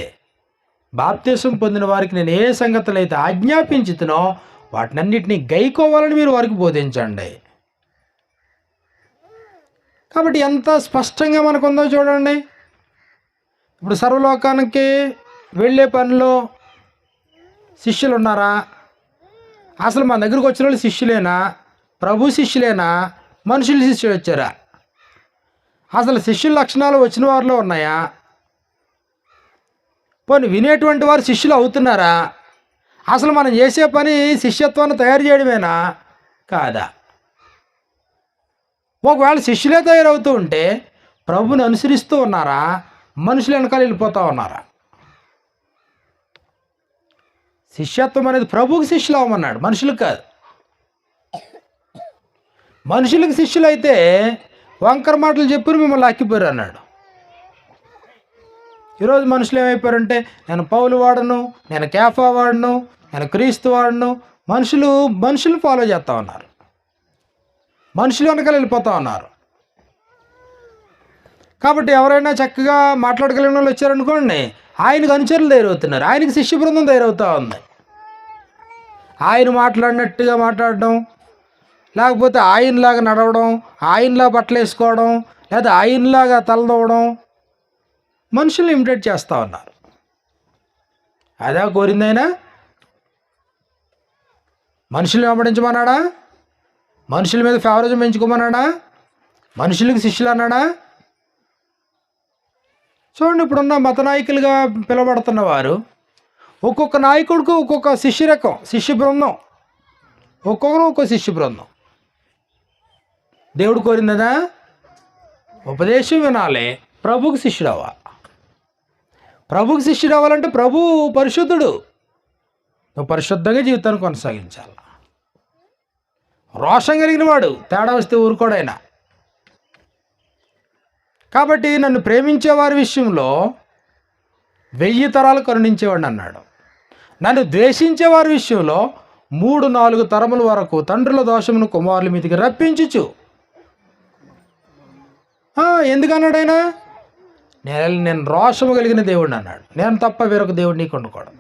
బాప్తీసం పొందిన వారికి నేను ఏ సంగతులు అయితే ఆజ్ఞాపించుతునో వాటినన్నిటినీ గైకోవాలని మీరు వారికి బోధించండి. కాబట్టి ఎంత స్పష్టంగా మనకుందో చూడండి. ఇప్పుడు సర్వలోకానికి వెళ్ళే పనిలో శిష్యులు ఉన్నారా? అసలు మన దగ్గరకు వచ్చిన వాళ్ళు శిష్యులేనా? ప్రభు శిష్యులేనా? మనుషులు శిష్యులు వచ్చారా? అసలు శిష్యుల లక్షణాలు వచ్చిన వారిలో ఉన్నాయా? పోనీ వినేటువంటి వారు శిష్యులు అవుతున్నారా? అసలు మనం చేసే పని శిష్యత్వాన్ని తయారు చేయడమేనా కాదా? ఒకవేళ శిష్యులే తయారవుతూ ఉంటే ప్రభుని అనుసరిస్తూ ఉన్నారా? మనుషులు వెనకాల వెళ్ళిపోతూ ఉన్నారా? శిష్యత్వం అనేది ప్రభువుకి శిష్యులు అవ్వమన్నాడు, మనుషులకు కాదు. మనుషులకు శిష్యులు అయితే వంకర మాటలు చెప్పి మిమ్మల్ని అక్కిపోయారు అన్నాడు. ఈరోజు మనుషులు ఏమైపోయారంటే, నేను పౌలు వాడను, నేను కేఫా వాడను, నేను క్రీస్తు వాడను. మనుషులు ఫాలో చేస్తూ ఉన్నారు, మనుషులు వెనకాల వెళ్ళిపోతూ ఉన్నారు. కాబట్టి ఎవరైనా చక్కగా మాట్లాడగలిగిన వాళ్ళు వచ్చారనుకోండి, ఆయనకు అనుచరులు తయారవుతున్నారు, ఆయనకి శిష్య బృందం తయారవుతూ ఉంది. ఆయన మాట్లాడినట్టుగా మాట్లాడడం, లేకపోతే ఆయనలాగా నడవడం, ఆయనలా బట్టలు వేసుకోవడం, లేదా ఆయనలాగా తలదోవడం, మనుషుల్ని ఇమిటేట్ చేస్తూ ఉన్నారు. అదే కోరిందైనా మనుషుల్ని వెంబడించమన్నాడా? మనుషుల మీద ఫేవరిజం పెంచుకోమన్నాడా? మనుషులకి శిష్యులు అన్నాడా? చూడండి, ఇప్పుడున్న మత నాయకులుగా పిలువబడుతున్న వారు ఒక్కొక్క నాయకుడికి ఒక్కొక్క శిష్య రకం, శిష్య బృందం, ఒక్కొక్కరు ఒక్కొక్క శిష్య బృందం. దేవుడు కోరిందా? ఉపదేశం వినాలి, ప్రభువుకి శిష్యుడు అవ్వాలి. ప్రభువుకి శిష్యుడు అవ్వాలంటే ప్రభు పరిశుద్ధుడు, నువ్వు పరిశుద్ధంగా జీవితాన్ని కొనసాగించాలి. రోషం కలిగిన వాడు, తేడా వస్తే ఊరుకోడైనా. కాబట్టి నన్ను ప్రేమించే వారి విషయంలో 1000 తరాలు కరుణించేవాడిని అన్నాడు. నన్ను ద్వేషించే వారి విషయంలో 3-4 తరముల వరకు తండ్రుల దోషమును కుమారుల మీదకి రప్పించుచు. ఎందుకన్నాడైనా? నేను రోషము కలిగిన దేవుడిని అన్నాడు. నేను తప్ప వేరొక దేవుడు నీకు ఉండకూడదు.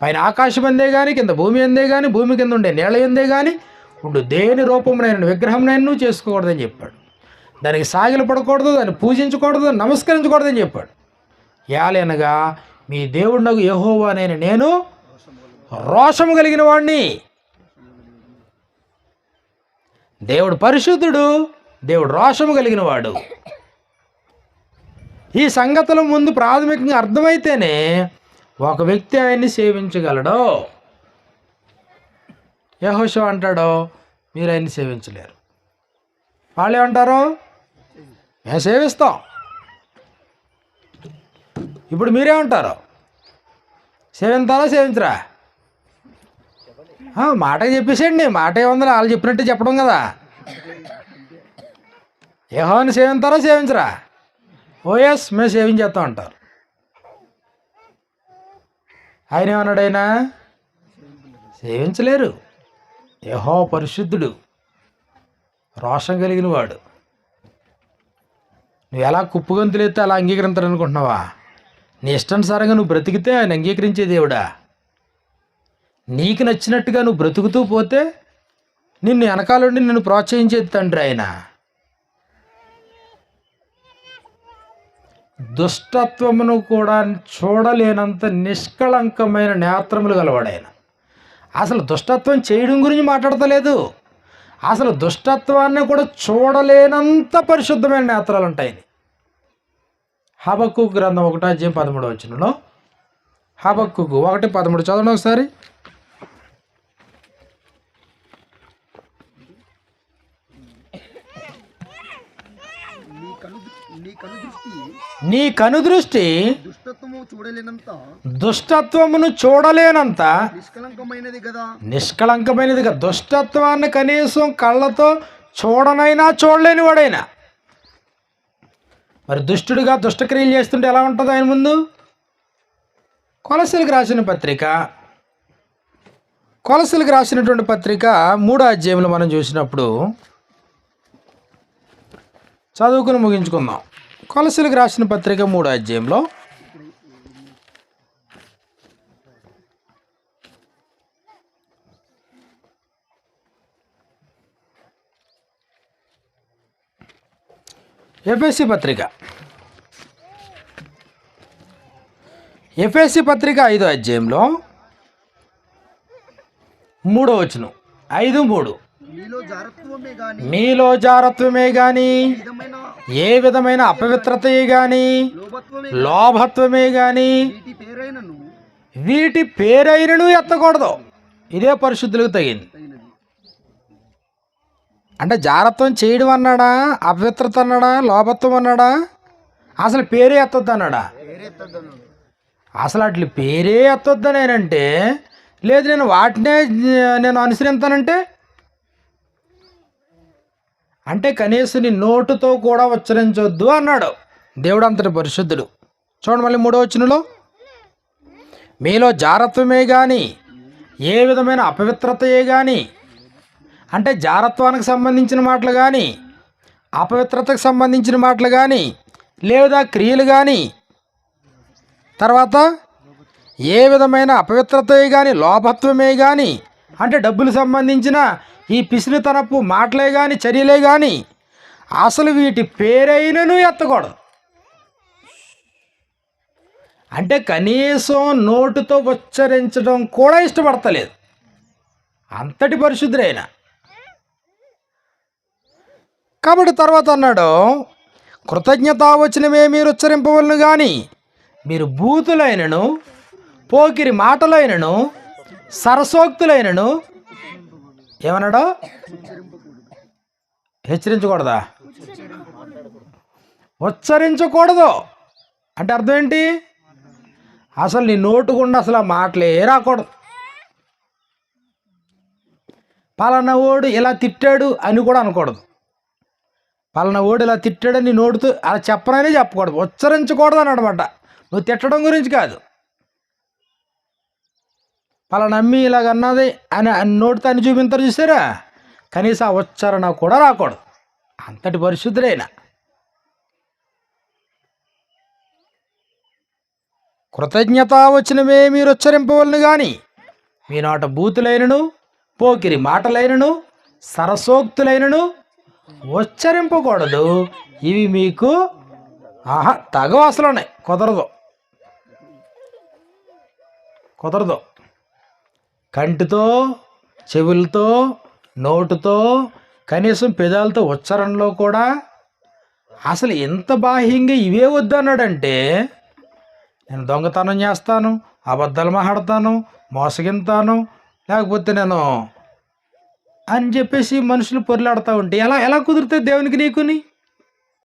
పైన ఆకాశం అందే కానీ, కింద భూమి అందే కానీ, భూమి కింద ఉండే నేల ఎందే కానీ ఉండు దేని రూపమునైన విగ్రహం నువ్వు చేసుకోకూడదని చెప్పాడు. దానికి సాగిలు పడకూడదు, దాన్ని పూజించకూడదు, నమస్కరించకూడదని చెప్పాడు. ఏలనగా మీ దేవుడు యెహోవా నేను రోషము కలిగిన వాడిని. దేవుడు పరిశుద్ధుడు, దేవుడు రోషము కలిగిన వాడు. ఈ సంగతుల ముందు ప్రాథమికంగా అర్థమైతేనే ఒక వ్యక్తి ఆయన్ని సేవించగలడు. యెహోషువ అంటాడో మీరు ఆయన్ని సేవించలేరు. వాళ్ళు ఏమంటారు? మేము సేవిస్తాం. ఇప్పుడు మీరేమంటారు? సేవించాలా సేవించరా? మాటకి చెప్పేసేయండి. మాట ఏముంది, వాళ్ళు చెప్పినట్టు చెప్పడం కదా. యెహోవాని సేవించారా సేవించరా? ఓఎస్ మేము సేవించేస్తాం అంటారు. ఆయన ఏమన్నాడైనా? సేవించలేరు. యెహోవా పరిశుద్ధుడు, రోషం కలిగిన వాడు. నువ్వు ఎలా కుప్పుగంతులెత్తే అలా అంగీకరించాలనుకుంటున్నావా? నీ ఇష్టానుసారంగా నువ్వు బ్రతికితే ఆయన అంగీకరించే దేవుడా? నీకు నచ్చినట్టుగా నువ్వు బ్రతుకుతూ పోతే నిన్ను వెనకాలండి నిన్ను ప్రోత్సహించేది తండ్రి ఆయన. దుష్టత్వమును కూడా చూడలేనంత నిష్కళంకమైన నేత్రములు గలవాడాయన. అసలు దుష్టత్వం చేయడం గురించి మాట్లాడతలేదు, అసలు దుష్టత్వాన్ని కూడా చూడలేనంత పరిశుద్ధమైన నేత్రాలు ఉంటాయి. హబక్కూకు గ్రంథం 1:13 హబక్కూకు 1:13 చదవండి ఒకసారి. నీ కనుదృష్టి దుష్టత్వమును చూడలేనంత నిష్కళంకమైనది కదా. దుష్టత్వాన్ని కనీసం కళ్ళతో చూడనైనా చూడలేని వాడైనా. మరి దుష్టుడిగా దుష్టక్రియలు చేస్తుంటే ఎలా ఉంటుంది ఆయన ముందు? కొలసీలకు రాసినటువంటి పత్రిక 3వ అధ్యాయంలో మనం చూసినప్పుడు చదువుకుని ముగించుకుందాం. కొలసీలకు రాసిన పత్రిక 3వ అధ్యాయంలో ఎఫెసీ పత్రిక 5వ అధ్యాయంలో 3వ వచనం 5:3 మీలో జారత్వమే గాని ఏ విధమైన అపవిత్రతయే గాని లోభత్వమే గాని వీటి పేరైనను ఎత్తకూడదు. ఇదే పరిశుద్ధులకు తగింది. అంటే జారత్వం చేయడం అన్నాడా, అపవిత్రత అన్నాడా, లోభత్వం అన్నాడా, అసలు పేరే ఎత్తొద్దు అన్నాడా? అసలు అట్లా పేరే ఎత్తొద్దనేనంటే లేదు నేను వాటినే నేను అనుసరిస్తానంటే అంటే కనీసం నీ నోటుతో కూడా ఉచ్చరించొద్దు అన్నాడు. దేవుడు అంతటి పరిశుద్ధుడు. చూడండి మళ్ళీ 3వ వచనంలో మీలో జారత్వమే కానీ ఏ విధమైన అపవిత్రతయే కానీ, అంటే జారత్వానికి సంబంధించిన మాటలు కానీ అపవిత్రతకు సంబంధించిన మాటలు కానీ లేదా క్రియలు కానీ, తర్వాత ఏ విధమైన అపవిత్రతయే కానీ లోభత్వమే కానీ, అంటే డబ్బులు సంబంధించిన ఈ పిసినితనపు మాటలే కానీ చర్యలే కానీ అసలు వీటి పేరైనను ఎత్తకూడదు. అంటే కనీసం నోటితో ఉచ్చరించడం కూడా ఇష్టపడతలేదు, అంతటి పరిశుద్ధుడైన. కాబట్టి తర్వాత అన్నాడు, కృతజ్ఞతావచనమే మీరు ఉచ్చరింపవలను కానీ మీరు బూతులైనను, పోకిరి మాటలైనను, సరసోక్తులైనను ఏమన్నాడు? హెచ్చరించకూడదా? ఉచ్చరించకూడదు అంటే అర్థం ఏంటి? అసలు నీ నోటుకుండా అసలు ఆ మాటలే రాకూడదు. పలానా ఓడు ఇలా తిట్టాడు అని కూడా అనకూడదు. పలానా ఓడు ఇలా తిట్టాడని నీ నోటుతో అలా చెప్పననే చెప్పకూడదు, ఉచ్చరించకూడదు అని అనమాట. నువ్వు తిట్టడం గురించి కాదు. పలానా అమ్మి ఇలాగ అన్నది అని నోటితో అని చూపించారు చూసారా, కనీసం ఆ ఉచ్చారణ కూడా రాకూడదు, అంతటి పరిశుద్ధుడైన. కృతజ్ఞతావచనమే మీరు ఉచ్చరింపవలను కానీ మీ నోట బూతులైనను, పోకిరి మాటలైనను, సరసోక్తులైనను ఉచ్చరింపకూడదు. ఇవి మీకు తగవు, అసలు ఉన్నాయి, కుదరదు. కంటితో, చెవులతో, నోటుతో, కనీసం పెదాలతో ఉచ్చారణలో కూడా అసలు ఎంత బాహ్యంగా ఇవే వద్దన్నాడంటే, నేను దొంగతనం చేస్తాను, అబద్ధాలు మాట్లాడతాను, మోసగింతాను, లేకపోతే నేను అని చెప్పేసి మనుషులు పొర్లాడుతూ ఉంటే ఎలా కుదురుతుంది దేవునికి నీకుని?